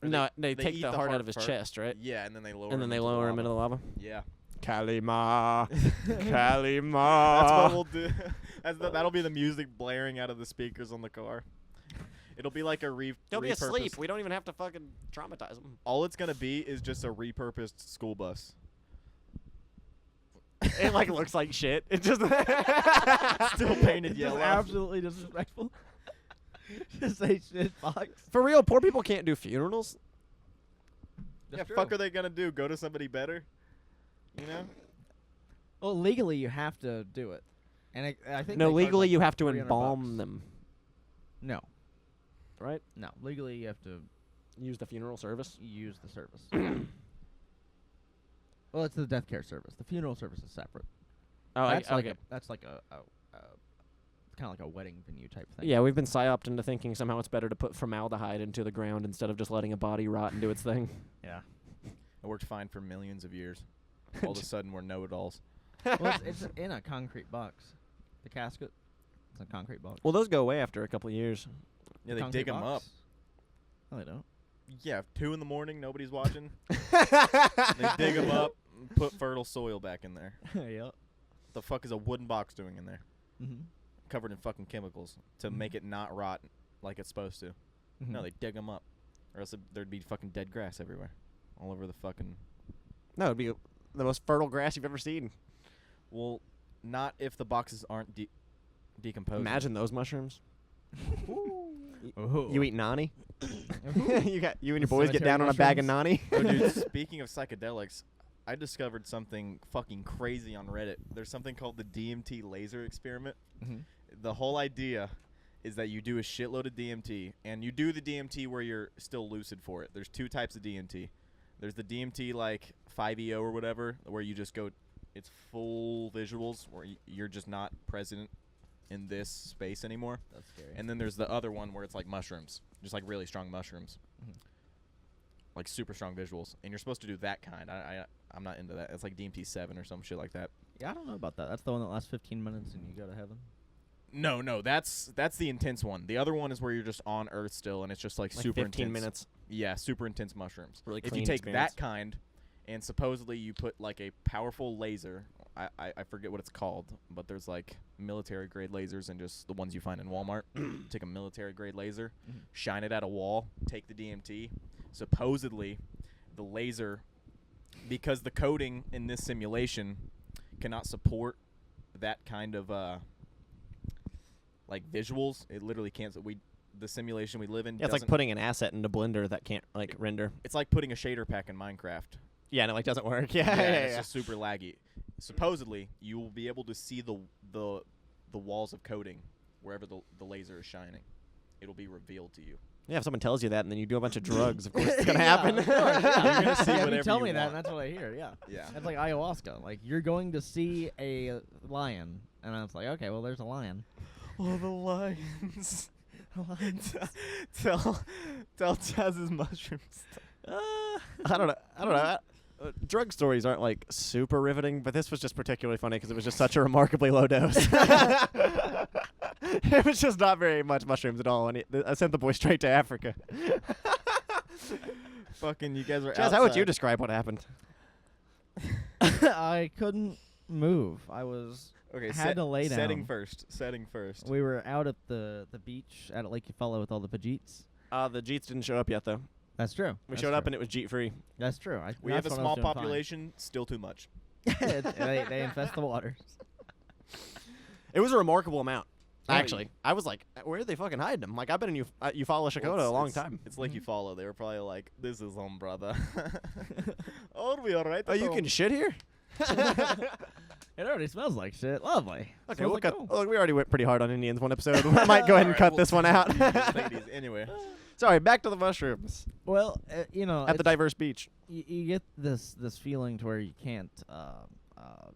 Or No, they take eat the heart out of his first. chest, right? Yeah, and then they lower. And then they lower him into the lava. Yeah. Kalima, Kalima. That's what we'll do. That'll be the music blaring out of the speakers on the car. It'll be like a They'll be asleep. We don't even have to fucking traumatize them. All it's gonna be is just a repurposed school bus. It like looks like shit. It just still painted yellow. Absolutely disrespectful. Just say shit box. For real, poor people can't do funerals. Yeah, fuck are they gonna do? Go to somebody better? You know? Well, legally you have to do it, and I think No, they charge, legally like, you have to $300 embalm them. No, right? no. Legally you have to use the funeral service. Use the service. Well, it's the death care service. The funeral service is separate. Oh, that's like okay. that's like a kind of like a wedding venue type thing. Yeah, we've been psyoped into thinking somehow it's better to put formaldehyde into the ground instead of just letting a body rot and do its thing. Yeah. It worked fine for millions of years. All of a sudden, we're know-it-alls. Well, it's in a concrete box. The casket, it's a concrete box. Well, those go away after a couple of years. Yeah, they Concrete dig them up. box? No, they don't. Yeah, 2 in the morning, nobody's watching. They dig them up, and put fertile soil back in there. Yep. The fuck is a wooden box doing in there? Mm-hmm. Covered in fucking chemicals to make it not rot like it's supposed to. Mm-hmm. No, they dig them up, or else there'd be fucking dead grass everywhere, all over the fucking. No, it'd be the most fertile grass you've ever seen. Well, not if the boxes aren't decomposing. Imagine those mushrooms. Ooh. You eat nani? you and your boys get Cemetery down on a bag of mushrooms? nani? Oh, dude, speaking of psychedelics, I discovered something fucking crazy on Reddit. There's something called the DMT laser experiment. Mm-hmm. The whole idea is that you do a shitload of DMT, and you do the DMT where you're still lucid for it. There's 2 types of DMT. There's the DMT like 5EO or whatever, where you just go, it's full visuals, where you're just not present in this space anymore. That's scary. And then there's the other one where it's like mushrooms, just like really strong mushrooms, like super strong visuals. And you're supposed to do that kind. I'm not into that. It's like DMT 7 or some shit like that. Yeah, I don't know about that. That's the one that lasts 15 minutes and you go to heaven. No, that's the intense one. The other one is where you're just on Earth still, and it's just like super 15 intense. minutes. Yeah, super intense mushrooms. Really if clean you take experience. that kind, and supposedly you put like a powerful laser, I forget what it's called, but there's like military grade lasers and just the ones you find in Walmart. Take a military grade laser, shine it at a wall, take the DMT. Supposedly, the laser, because the coding in this simulation cannot support that kind of like visuals. It literally can't. The simulation we live in. Yeah, it's like putting an asset into Blender that can't like render. It's like putting a shader pack in Minecraft. Yeah, and it like doesn't work. Yeah, It's just super laggy. Supposedly, you will be able to see the walls of coding wherever the laser is shining. It'll be revealed to you. Yeah, if someone tells you that and then you do a bunch of drugs, of course it's gonna happen. Of course, yeah. You're gonna see Yeah, whatever you tell you me that, and want. that's what I hear. Yeah. Yeah. It's like ayahuasca. Like you're going to see a lion, and I was like, okay, well, there's a lion. Oh, the lions. Tell Chaz's mushrooms. I don't know. Drug stories aren't like super riveting, but this was just particularly funny because it was just such a remarkably low dose. It was just not very much mushrooms at all, and I sent the boy straight to Africa. Fucking, you guys are. Chaz, how would you describe what happened? I couldn't move. I was had to lay down. Setting first. We were out at the beach at Lake Eufaula with all the Pajeets. The Jeets didn't show up yet, though. That's true. We showed up and it was Jeet free. That's true. We have a small population, still too much. they infest the waters. It was a remarkable amount. Yeah, Actually, I was like, where are they fucking hiding them? Like, I've been in Eufaula, Shakota a long time. It's like you follow. They were probably like, "This is home, brother." Oh, we all right? Oh, you can shit here? It already smells like shit. Lovely. Okay, Smells we'll like cut. home. Look, we already went pretty hard on Indians one episode. We might go ahead and cut this one out. Anyway. Sorry, back to the mushrooms. Well, you know, At the diverse beach. You get this feeling to where you can't,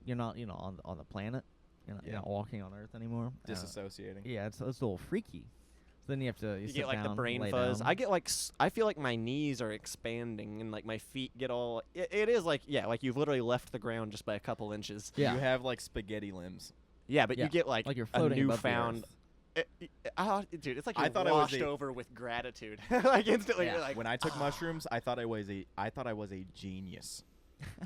you're not, on the planet, you're not walking on Earth anymore. Disassociating. Yeah, it's a little freaky. So then you have to You sit get like the down, brain lay fuzz. down. I get like I feel like my knees are expanding and like my feet get all. It is like like you've literally left the ground just by a couple inches. Yeah. You have like spaghetti limbs. Yeah, but you get like you're a floating above the newfound. earth. Dude, it's like I you're thought I was washed a- over with gratitude. Like instantly, Yeah. you're like. When I took mushrooms, I thought I was a genius.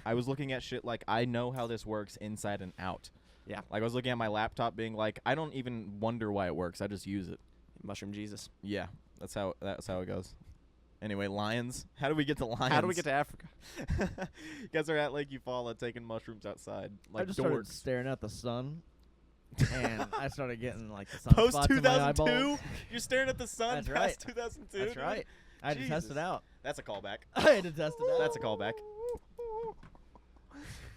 I was looking at shit like I know how this works inside and out. Yeah. Like I was looking at my laptop being like, I don't even wonder why it works. I just use it. Mushroom Jesus. Yeah. That's how it goes. Anyway, lions. How do we get to lions? How do we get to Africa? You guys are at Lake Eufaula taking mushrooms outside. Like I just started dorks. staring at the sun, and I started getting like the sunspots Post in my 2002? eyeballs. You're staring at the sun That's past right. 2002? That's dude? right. I had to test Jesus. it out. That's a callback. I had to test it out. That's a callback.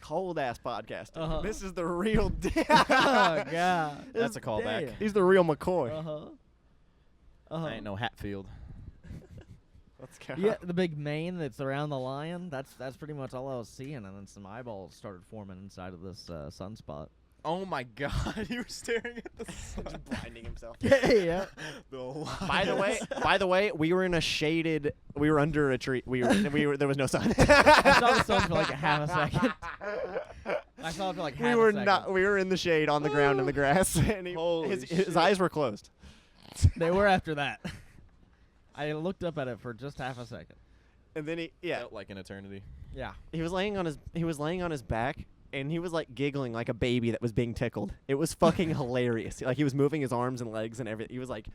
Cold ass podcasting. Uh-huh. This is the real deal. Oh god. That's a callback. Damn. He's the real McCoy. I ain't no Hatfield. Let's go. Yeah, the big mane that's around the lion. That's pretty much all I was seeing, and then some eyeballs started forming inside of this sunspot. Oh my god, you were staring at the sun. Just blinding himself. Yeah. By the way, we were in a shaded. We were under a tree. We were. There was no sun. I saw the sun for like a half a second. I saw it for like half we were a second. not. We were in the shade on the ground in the grass, and his eyes were closed. They were after that. I looked up at it for just half a second. And then Felt like an eternity. Yeah. he was laying on his back, and he was like giggling like a baby that was being tickled. It was fucking hilarious. Like he was moving his arms and legs and everything. He was like,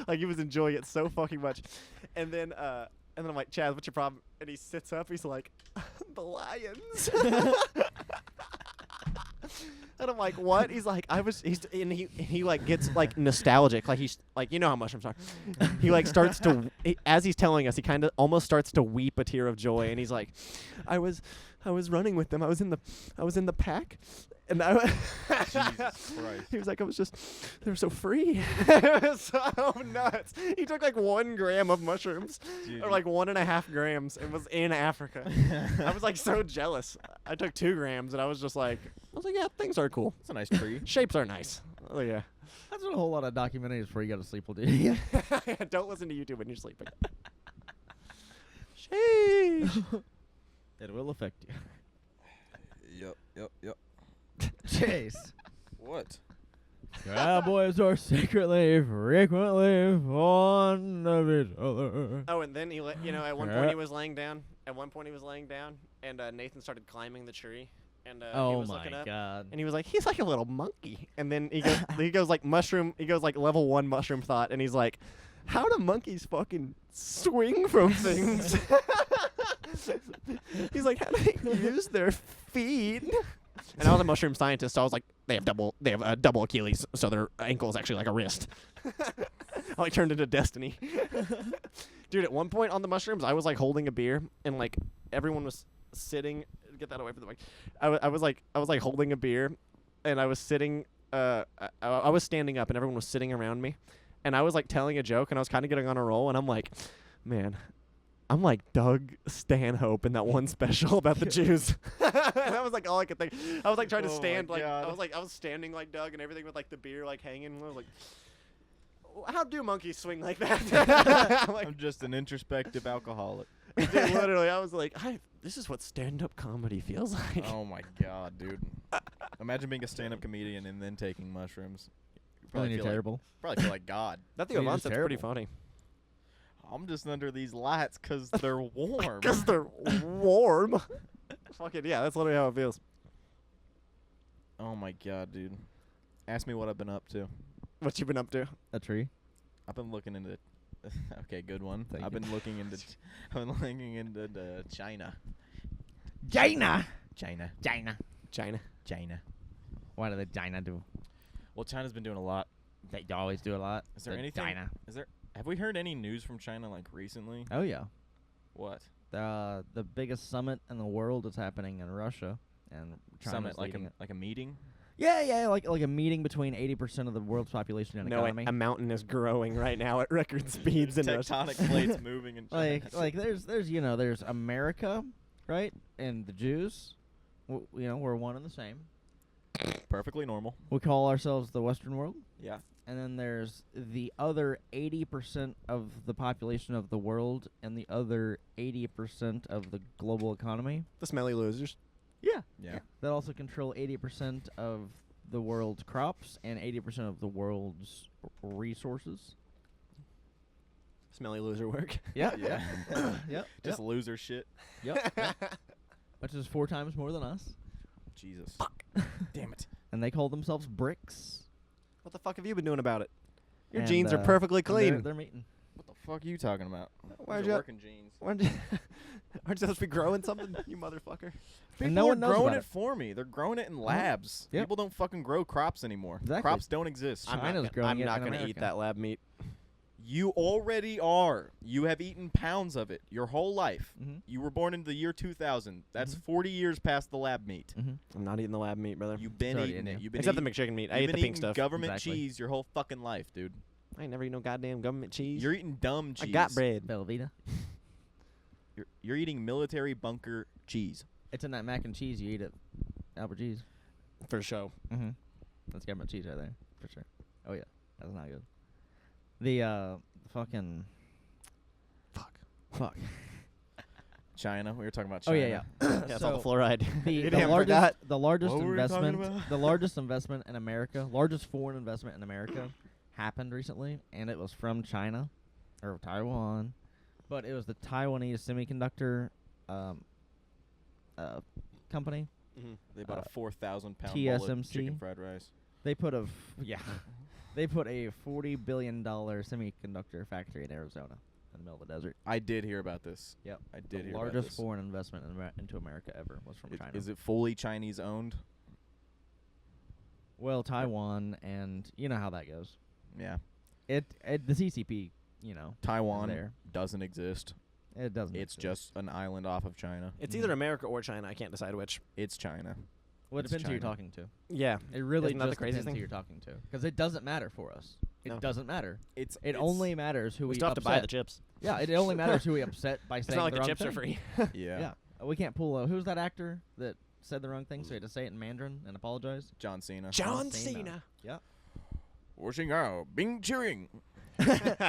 like he was enjoying it so fucking much. And then I'm like, Chaz, what's your problem? And he sits up. He's like, the lions. And I'm like, what? He's like, he like gets like nostalgic. Like he's like, you know how mushrooms are. He like starts to, as he's telling us, he kind of almost starts to weep a tear of joy. And he's like, I was running with them. I was in the pack. And Jesus Christ. he was like, they were so free. It was so nuts. He took like 1 gram of mushrooms, or like 1.5 grams, and was in Africa. I was like so jealous. I took 2 grams, and I was like, yeah, things are cool. It's a nice tree. Shapes are nice. Oh yeah. That's what a whole lot of documentaries before you go to sleep will do. Don't listen to YouTube when you're sleeping. Sheesh. It will affect you. Yep. Chase. What? Cowboys are secretly, frequently fond of each other. Oh, and then at one point he was laying down. And Nathan started climbing the tree. And he Oh was my looking up, god. and he was like, he's like a little monkey. And then he goes like level 1 mushroom thought, and he's like, how do monkeys fucking swing from things? He's like, how do they use their feet? And I was a mushroom scientist, so I was like, they have double Achilles, so their ankle is actually like a wrist. I like turned into Destiny. Dude, at one point on the mushrooms, I was like holding a beer, and like everyone was sitting. Get that away from the mic. I was like holding a beer, and I was sitting. I was standing up, and everyone was sitting around me, and I was like telling a joke, and I was kind of getting on a roll, and I'm like, man, I'm like Doug Stanhope in that one special about the Jews. And that was like all I could think. I was like trying to stand like I was standing like Doug and everything with like the beer like hanging. And I was like, how do monkeys swing like that? I'm just an introspective alcoholic. Dude, literally, I was like, this is what stand-up comedy feels like. Oh my god, dude! Imagine being a stand-up comedian and then taking mushrooms. You're terrible. Probably feel like God. That You're thing just that's pretty terrible. funny. I'm just under these lights because they're warm. Because they're warm. Fucking yeah, that's literally how it feels. Oh my god, dude! Ask me what I've been up to. What you been up to? A tree. I've been looking into. Okay, good one. Thank I've you. been looking into. I've been looking into China. China. China. What do the China do? Well, China's been doing a lot. They always do a lot. Is there The anything? China. Have we heard any news from China like recently? Oh yeah. What? The biggest summit in the world is happening in Russia, and China's Summit like leading it. a meeting? Yeah, like a meeting between 80% of the world's population and No, economy. a mountain is growing right now at record speeds in Russia. Tectonic plates moving in China. like there's America, right, and the Jews, we're one and the same. Perfectly normal. We call ourselves the Western world. Yeah. And then there's the other 80% of the population of the world and the other 80% of the global economy. The smelly losers. Yeah. Yeah. That also control 80% of the world's crops and 80% of the world's resources. Smelly loser work. Yep. Yeah. Yep. Just loser shit. Yep. Which is 4 times more than us. Jesus. Damn it. And they call themselves bricks. What the fuck have you been doing about it? Your And, jeans are perfectly and clean. They're meeting. What the fuck are you talking about? Why'd Those you- are working jeans. Aren't you supposed to be growing something, you motherfucker? People no are one knows growing about it for me. They're growing it in labs. Yep. People don't fucking grow crops anymore. Exactly. Crops don't exist. China's growing I'm it not in gonna eat America. that lab meat. You already are. You have eaten pounds of it your whole life. Mhm. You were born in the year 2000. That's Mhm. 40 years past the lab meat. I'm not eating the lab meat, brother. You've been It's already eating in it. you. You've been Except the eating, McChicken meat. I you've ate been the pink eating stuff. government Exactly. cheese your whole fucking life, dude. I ain't never eat no goddamn government cheese. You're eating dumb cheese. I got bread. Velveeta. You're eating military bunker cheese. It's in that mac and cheese you eat at Albert G's. For show. Mm-hmm. That's government cheese right there, for sure. Oh yeah, that's not good. The fucking fuck. China. We were talking about Oh China. yeah. Yeah, it's all the fluoride. The, You the damn largest, forgot. the largest What were we talking investment, about? the largest investment in America, largest foreign investment in America, happened recently, and it was from China, or Taiwan, but it was the Taiwanese semiconductor company. They bought a 4,000-pound bowl of TSMC. chicken fried rice. They put a they put a $40 billion semiconductor factory in Arizona in the middle of the desert. I did hear about this. Yep. I did The hear about largest this. foreign investment into America ever was from China. Is it fully Chinese owned? Well, Taiwan, and you know how that goes. Yeah. The CCP, is Taiwan there. doesn't exist. It doesn't. It's exist. just an island off of China. It's either America or China. I can't decide which. It's China. Well, it it's depends who you're China. talking to. Yeah. It really Isn't that the just crazy depends thing? who you're talking to, because it doesn't matter for us. It No. doesn't matter. It's Only matters who We we still have to upset. buy the chips. Yeah, it only matters who we upset by It's saying not like the the wrong chips are thing. free. Yeah. Yeah, we can't pull. Who's that actor that said the wrong thing, so he had to say it in Mandarin and apologize? John Cena. John Cena. Yeah. Washing out. Bing cheering. God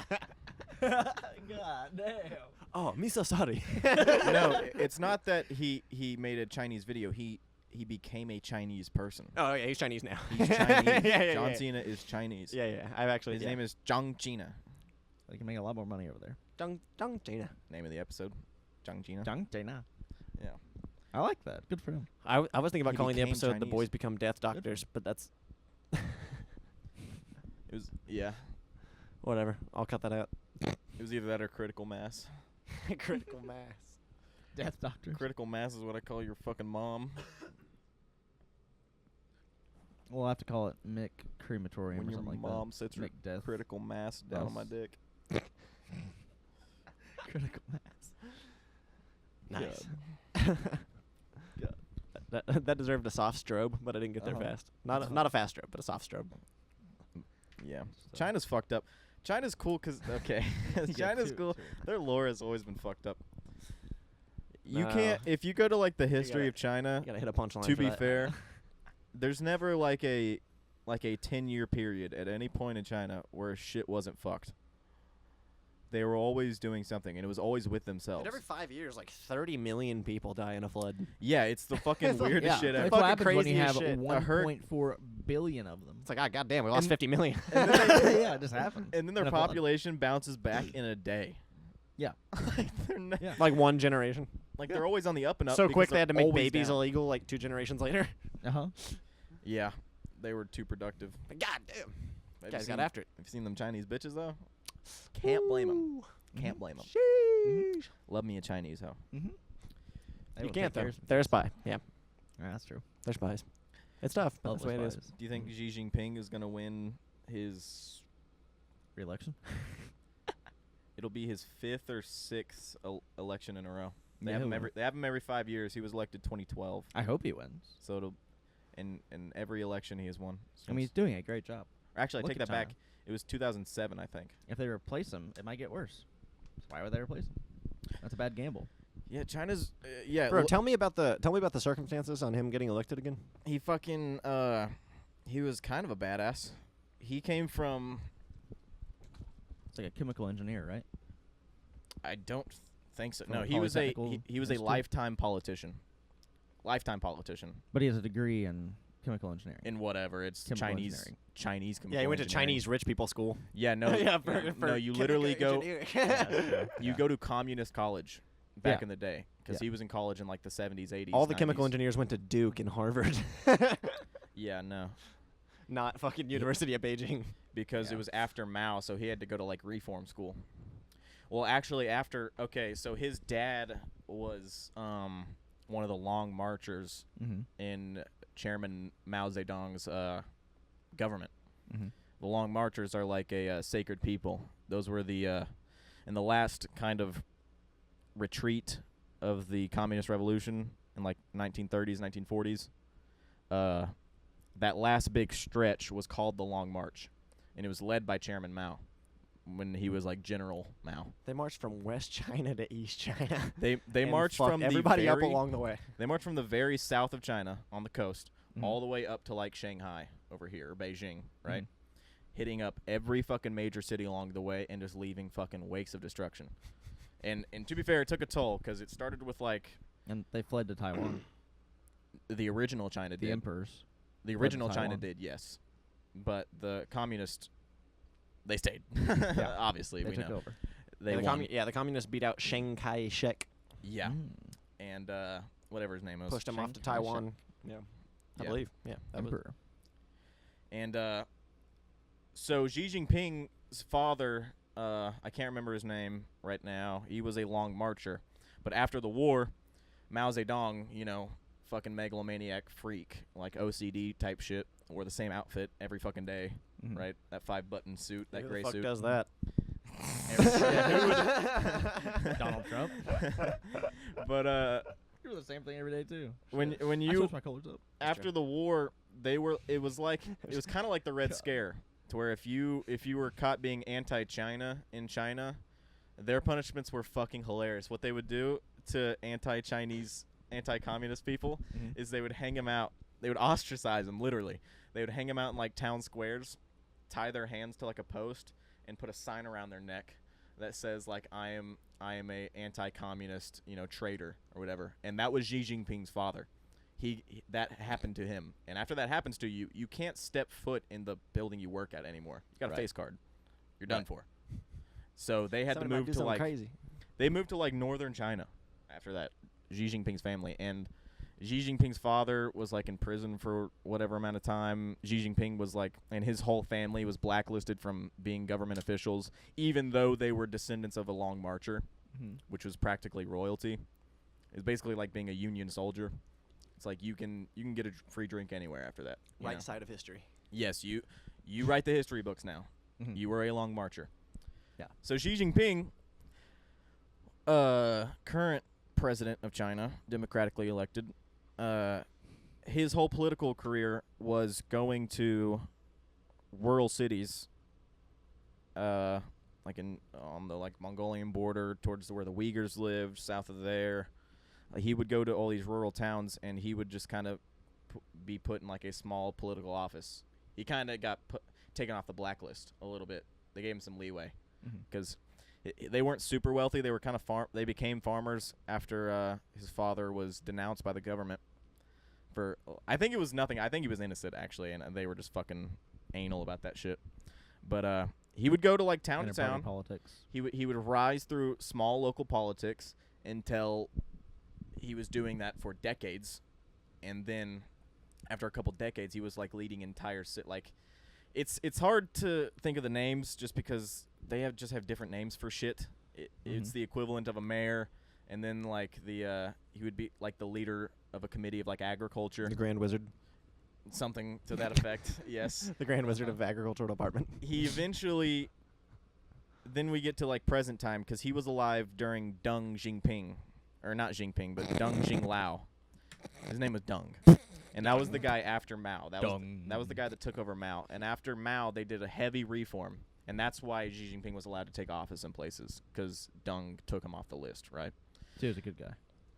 damn. Oh, me so sorry. No, it's not that he made a Chinese video. He became a Chinese person. Oh, yeah, he's Chinese now. He's Chinese. yeah, John yeah. Cena is Chinese. Yeah. I've actually. His name is Zhang Cena. They can make a lot more money over there. Zhang Cena. Name of the episode. Zhang Cena. Zhang Cena. Yeah. I like that. Good for him. I was thinking about He calling the became episode "The Chinese. Boys Become Death Doctors," but that's It was whatever. I'll cut that out. It was either that or critical mass. Critical mass. Death Doctor. Critical mass is what I call your fucking mom. We'll have to call it Mick Crematorium When or your something mom like that. sets her Mick Death. critical mass down on my dick. Critical mass. Nice. That deserved a soft strobe, but I didn't get there fast. Not a fast strobe, but a soft strobe. Yeah. China's fucked up. China's cool because, okay. China's cool. Their lore has always been fucked up. You No. can't, if you go to like the history gotta- of China, You gotta hit a punchline. to for be that. fair, there's never like a 10-year period at any point in China where shit wasn't fucked. They were always doing something, and it was always with themselves. And every 5 years, like 30 million people die in a flood. Yeah, it's the fucking It's like- weirdest yeah. shit That's ever. what fucking happens when you crazy as have shit. 1.4 billion of them. It's like, ah, goddamn, we lost And- 50 million. And then they- Yeah, it just happens. And then their In a flood. population bounces back in a day. Yeah. Like they're not, Yeah. Like one generation. like they're always on the up and up. So because quick they had to they're make always babies down. illegal like 2 generations later. Uh-huh. Yeah, they were too productive. God damn. Have you Guys got seen- after it. Have you seen them Chinese bitches though? Can't blame them. Can't blame them. Sheesh. Love me a Chinese hoe. Mm-hmm. You can't though. They're a spy. Yeah, That's true. they're spies. It's tough, but that's the way it is. Do you think Xi Jinping is gonna win his? Re-election? It'll be his 5th or 6th election in a row. They Yeah, have him he'll every. They have him every 5 years. He was elected 2012. I hope he wins. So it'll, in every election he has won. I mean, he's doing a great job. Actually, I Look take at that back. China. It was 2007, I think. If they replace him, it might get worse. So why would they replace him? That's a bad gamble. Yeah, China's yeah. Bro, tell me about the circumstances on him getting elected again. He fucking he was kind of a badass. He came from. It's like a chemical engineer, right? I don't think so. From No, a he was a polytechnical he was a institute? lifetime politician. Lifetime politician. But he has a degree in chemical engineering. In whatever, it's Chemical Chinese engineering. Chinese chemical Yeah, he went to engineering. Chinese rich people school. Yeah, no, Yeah, no, you literally go. You Yeah. go to communist college back Yeah. in the day because Yeah. he was in college in like the 70s, 80s. All the 90s. chemical engineers went to Duke and Harvard, Yeah, no, not fucking University of Beijing. because it was after Mao, so he had to go to like reform school. Well, actually, so his dad was one of the long marchers Mm-hmm. in Chairman Mao Zedong's government. Mm-hmm. The Long Marchers are like a sacred people. Those were the in the last kind of retreat of the Communist Revolution in like 1930s, 1940s. That last big stretch was called the Long March, and it was led by Chairman Mao when he was like General Mao. They marched from West China to East China. They and marched fucked from everybody the up very, along the way. They marched from the very south of China on the coast Mhm. all the way up to like Shanghai over here, or Beijing, right? Mhm. Hitting up every fucking major city along the way and just leaving fucking wakes of destruction. And to be fair, it took a toll because it started with like And they fled to Taiwan. the original China The did. emperors. The fled to original China Taiwan. did, yes. But the communist, they stayed. Yeah. Obviously, They we took know. over. They yeah, won. the communists beat out Chiang Kai-shek, Yeah. Mm. And whatever his name was. pushed him off to Chiang Kai-shek. Taiwan. Yeah, I Yeah. believe. Yeah, that was Emperor. And so Xi Jinping's father, I can't remember his name right now. He was a long marcher. But after the war, Mao Zedong, fucking megalomaniac freak, like OCD type shit, wore the same outfit every fucking day, Mhm. right? That 5-button suit, that Who gray the fuck suit. does that? Donald Trump. But You do the same thing every day too. when I you switch my colors up. after the war, it was kind of like the Red Scare, to where if you were caught being anti-China in China, their punishments were fucking hilarious. What they would do to anti-Chinese, anti-communist people Mhm. is they would hang them out. They would ostracize them, literally. They would hang them out in like town squares, tie their hands to like a post, and put a sign around their neck that says like I am a anti-communist, traitor or whatever. And that was Xi Jinping's father. He that happened to him. And after that happens to you, you can't step foot in the building you work at anymore. You got a Right. face card. You're done Right. for. So they had Somebody to might move do to something like crazy. they moved to like northern China after that. Xi Jinping's family, and Xi Jinping's father was like in prison for whatever amount of time. Xi Jinping was like, and his whole family was blacklisted from being government officials, even though they were descendants of a long marcher, Mhm. which was practically royalty. It's basically like being a Union soldier. It's like you can get a free drink anywhere after that. you Right know? side of history. Yes, you write the history books now. Mhm. You were a long marcher. Yeah. So Xi Jinping, current president of China, democratically elected, his whole political career was going to rural cities, like on the like Mongolian border towards where the Uyghurs lived, south of there. He would go to all these rural towns, and he would just kind of be put in like a small political office. He kind of got taken off the blacklist a little bit. They gave him some leeway Mhm. because they weren't super wealthy. They were kind of they became farmers after his father was denounced by the government for I think it was nothing. I think he was innocent actually, and they were just fucking anal about that shit. But he would go to like town to Inter-party town. politics. He would rise through small local politics until he was doing that for decades, and then after a couple decades, he was like leading entire like. It's hard to think of the names just because they have different names for shit. It's the equivalent of a mayor, and then like he would be like the leader of a committee of like agriculture, The Grand Wizard. something to that effect. Yes. The Grand Wizard of Agricultural Department. He eventually. Then we get to like present time because he was alive during Deng Xiaoping, or not Jinping, but Deng Xinglao. His name was Deng. And that was the guy after Mao. That was the guy that took over Mao. And after Mao, they did a heavy reform, and that's why Xi Jinping was allowed to take office in places because Deng took him off the list, right? He was a good guy.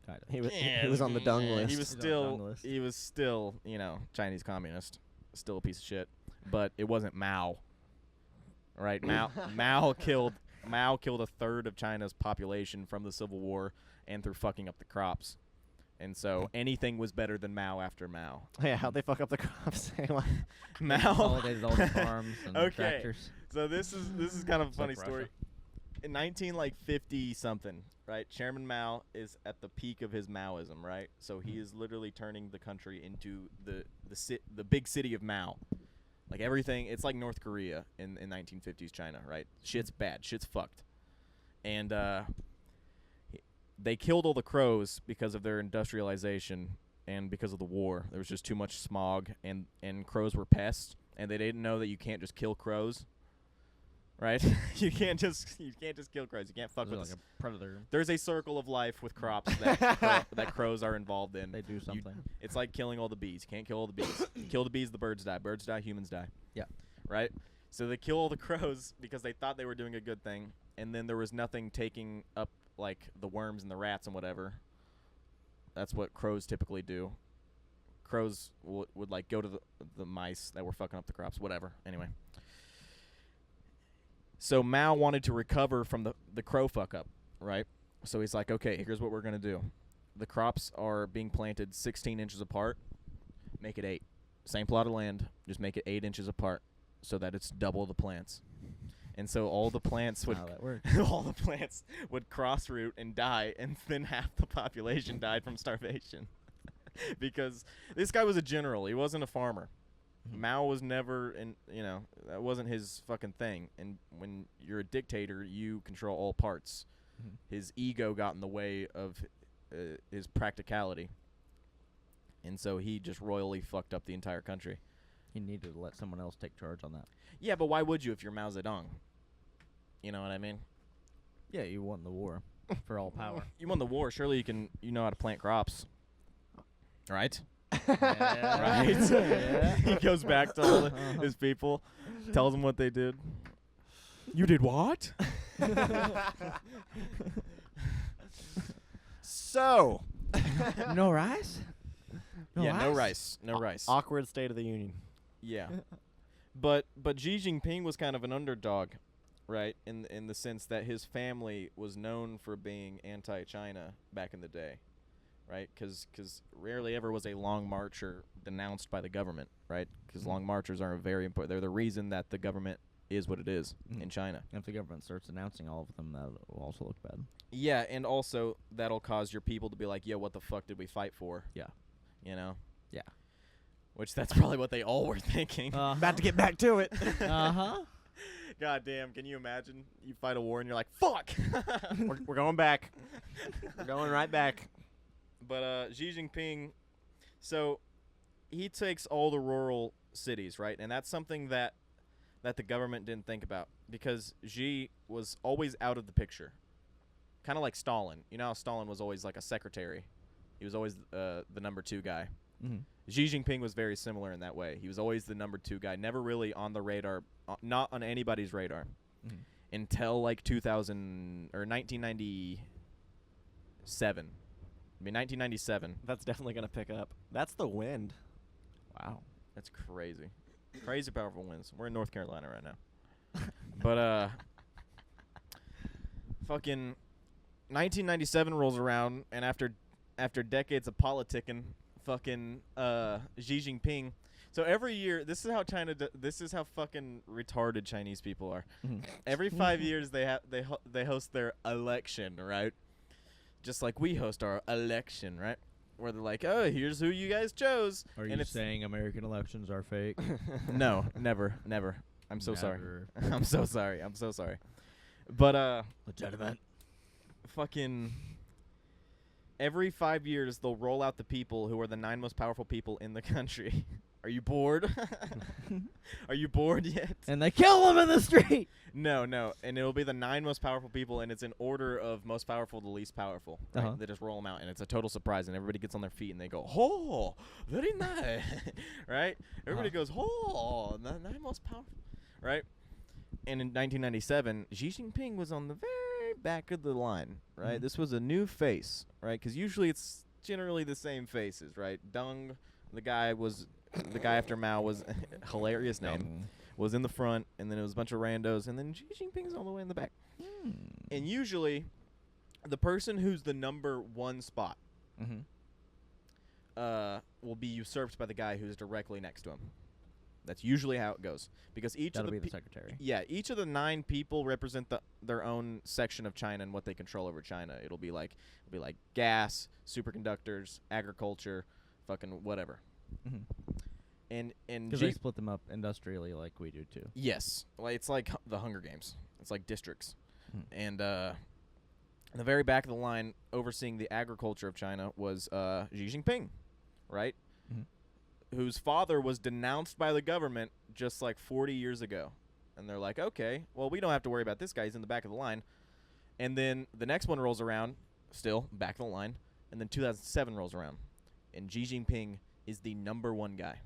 Kind of. He was on the dung list. He was He's on the dung still list. he was still, Chinese communist. Still a piece of shit. But it wasn't Mao. Right? Mao killed a third of China's population from the Civil War and through fucking up the crops. And so anything was better than Mao after Mao. Yeah, how'd they fuck up the crops? Mao consolidated all the farms and Okay. tractors. So this is kind of a funny like story. Russia. In 1950 something, right? Chairman Mao is at the peak of his Maoism, right? So he is literally turning the country into the big city of Mao. Like everything, it's like North Korea in 1950s China, right? Shit's bad. Shit's fucked. And they killed all the crows because of their industrialization and because of the war. There was just too much smog, and crows were pests, and they didn't know that you can't just kill crows. Right? you can't just kill crows. You can't fuck with like a predator. There's a circle of life with crops that crows are involved in. They do something. It's like killing all the bees. You can't kill all the bees. You kill the bees, the birds die. Birds die, humans die. Yeah. Right? So they kill all the crows because they thought they were doing a good thing, and then there was nothing taking up like the worms and the rats and whatever. That's what crows typically do. Crows would like go to the mice that were fucking up the crops, whatever. Anyway. So Mao wanted to recover from the crow fuck up, right? So he's like, okay, here's what we're going to do. The crops are being planted 16 inches apart. Make it 8. Same plot of land, just make it 8 inches apart so that it's double the plants. And so all the plants would all the plants would cross root and die, and then half the population died from starvation. Because this guy was a general, he wasn't a farmer. Mao was never, that wasn't his fucking thing. And when you're a dictator, you control all parts. His ego got in the way of his practicality. And so he just royally fucked up the entire country. He needed to let someone else take charge on that. Yeah, but why would you if you're Mao Zedong? You know what I mean? Yeah, you won the war for all power. You won the war. Surely you know how to plant crops. Right? Yeah. Right? Yeah. He goes back to all his people, tells them what they did. You did what? So. No rice? No rice. No rice. Awkward State of the Union. Yeah. But Xi Jinping was kind of an underdog, right? In the sense that his family was known for being anti-China back in the day. Right, because rarely ever was a long marcher denounced by the government, right? Because long marchers are very important. They're the reason that the government is what it is in China. If the government starts announcing all of them, that will also look bad. Yeah, and also that'll cause your people to be like, yeah, what the fuck did we fight for? Yeah. You know? Yeah. Which that's probably what they all were thinking. About to get back to it. Uh-huh. God damn, can you imagine? You fight a war and you're like, fuck! We're going back. We're going right back. But Xi Jinping, so he takes all the rural cities, right? And that's something that the government didn't think about, because Xi was always out of the picture. Kind of like Stalin. You know how Stalin was always like a secretary? He was always the number 2 guy. Xi Jinping was very similar in that way. He was always the number 2 guy, never really on the radar, not on anybody's radar, until like 1997. I mean, 1997. That's definitely going to pick up. That's the wind. Wow. That's crazy. Crazy powerful winds. We're in North Carolina right now. But, fucking 1997 rolls around, and after decades of politicking, fucking Xi Jinping. So every year, this is how this is how fucking retarded Chinese people are. Every 5 years, they host their election, right? Just like we host our election, right? Where they're like, oh, here's who you guys chose. Are you saying American elections are fake? No, never. I'm so sorry. I'm so sorry. But, legitimate. Fucking every 5 years, they'll roll out the people who are the 9 most powerful people in the country. Are you bored? Are you bored yet? And they kill them in the street. No. And it'll be the 9 most powerful people, and it's in order of most powerful to least powerful. Right? They just roll them out, and it's a total surprise, and everybody gets on their feet, and they go, oh, very nice. Right? Everybody goes, oh, the 9 most powerful. Right? And in 1997, Xi Jinping was on the very back of the line, right? Mhm. This was a new face, right? Because usually it's generally the same faces, right? Deng, the guy after Mao was hilarious name, was in the front, and then it was a bunch of randos, and then Xi Jinping's all the way in the back. And usually, the person who's the number one spot will be usurped by the guy who's directly next to him. That's usually how it goes, because That'll be the secretary. Yeah, each of the 9 people represent their own section of China and what they control over China. It'll be like gas, superconductors, agriculture, fucking whatever. And Because they split them up industrially like we do too. yes, like it's like the Hunger Games. It's like districts. And in the very back of the line, overseeing the agriculture of China was Xi Jinping, right? Whose father was denounced by the government just like 40 years ago. And they're like, okay, well, we don't have to worry about this guy. He's in the back of the line. And then the next one rolls around, still back of the line. And then 2007 rolls around. And Xi Jinping is the number one guy.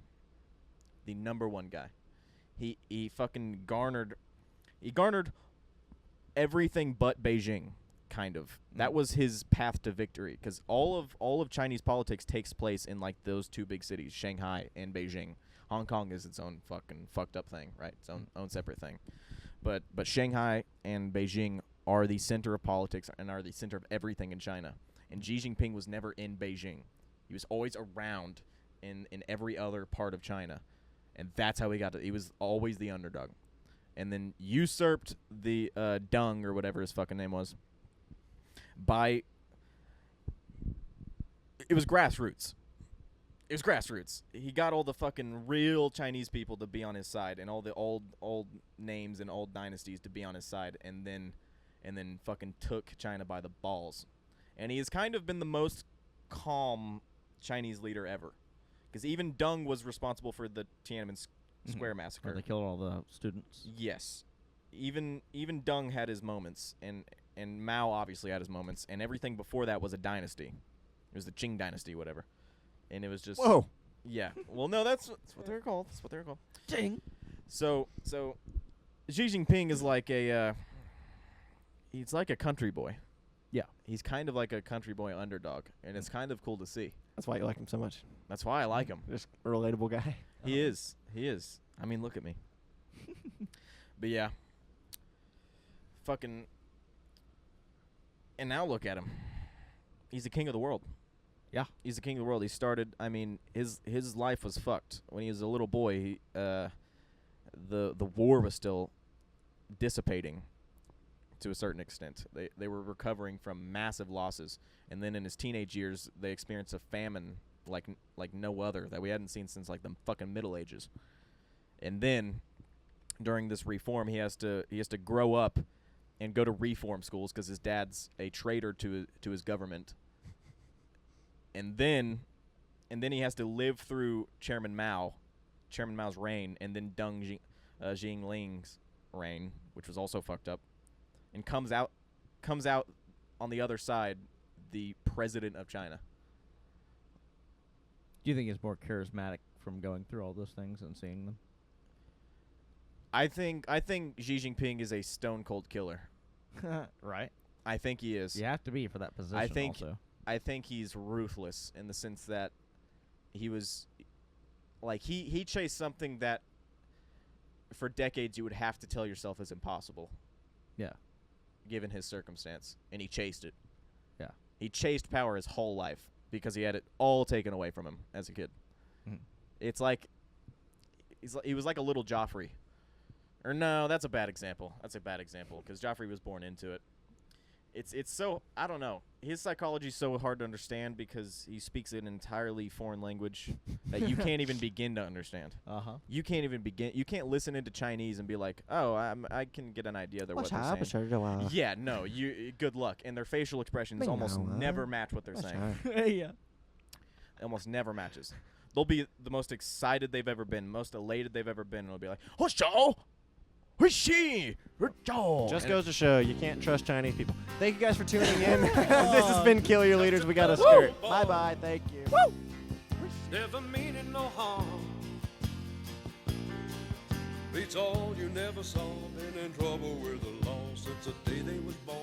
The number one guy. He fucking garnered everything but Beijing, kind of. That was his path to victory, because all of Chinese politics takes place in like those 2 big cities, Shanghai and Beijing. Hong Kong is its own fucking fucked up thing, right? Its own separate thing. But Shanghai and Beijing are the center of politics and are the center of everything in China. And Xi Jinping was never in Beijing. He was always around in every other part of China. And that's how he was always the underdog. And then usurped the Deng, or whatever his fucking name was, it was grassroots. It was grassroots. He got all the fucking real Chinese people to be on his side, and all the old names and old dynasties to be on his side, and then fucking took China by the balls. And he has kind of been the most calm Chinese leader ever. Because even Deng was responsible for the Tiananmen Square massacre. Where they killed all the students. Yes. Even Deng had his moments, and Mao obviously had his moments, and everything before that was a dynasty. It was the Qing dynasty, whatever. And it was just... Whoa. Yeah. Well, no, that's what they're called. That's what they're called. Qing. So Xi Jinping is like he's like a country boy. Yeah. He's kind of like a country boy underdog, and it's kind of cool to see. That's why you like him so much. That's why I like him. Just a relatable guy. He is. He is. I mean, look at me. But yeah. Fucking. And now look at him. He's the king of the world. Yeah. He's the king of the world. He started, I mean, his life was fucked. When he was a little boy, the war was still dissipating to a certain extent. They were recovering from massive losses. And then in his teenage years, they experienced a famine like no other that we hadn't seen since like the fucking Middle Ages. And then during this reform, he has to grow up and go to reform schools because his dad's a traitor to his government. And then he has to live through Chairman Mao's reign, and then Deng Xiaoling's reign, which was also fucked up, and comes out on the other side, the president of China. Do you think he's more charismatic from going through all those things and seeing them? I think Xi Jinping is a stone cold killer. Right. I think he is. You have to be for that position. Also. I think he's ruthless in the sense that he was like he chased something that for decades you would have to tell yourself is impossible. Yeah. Given his circumstance, and he chased it. Yeah. He chased power his whole life because he had it all taken away from him as a kid. It's like he was like a little Joffrey. Or no, that's a bad example. That's a bad example because Joffrey was born into it. It's so, I don't know. His psychology is so hard to understand because he speaks an entirely foreign language that you can't even begin to understand. You can't even begin. You can't listen into Chinese and be like, oh, I can get an idea of what they're saying. Yeah, no. Good luck. And their facial expressions almost never match what they're saying. Yeah. Almost never matches. They'll be the most excited they've ever been, most elated they've ever been, and it'll be like, "Hosho! Just goes to show you can't trust Chinese people. Thank you guys for tuning in. This has been Kill Your Leaders. We got a skirt. Bye bye. Thank you. Woo! Never meaning no harm. Beats all you never saw. Been in trouble with the law since the day they was born.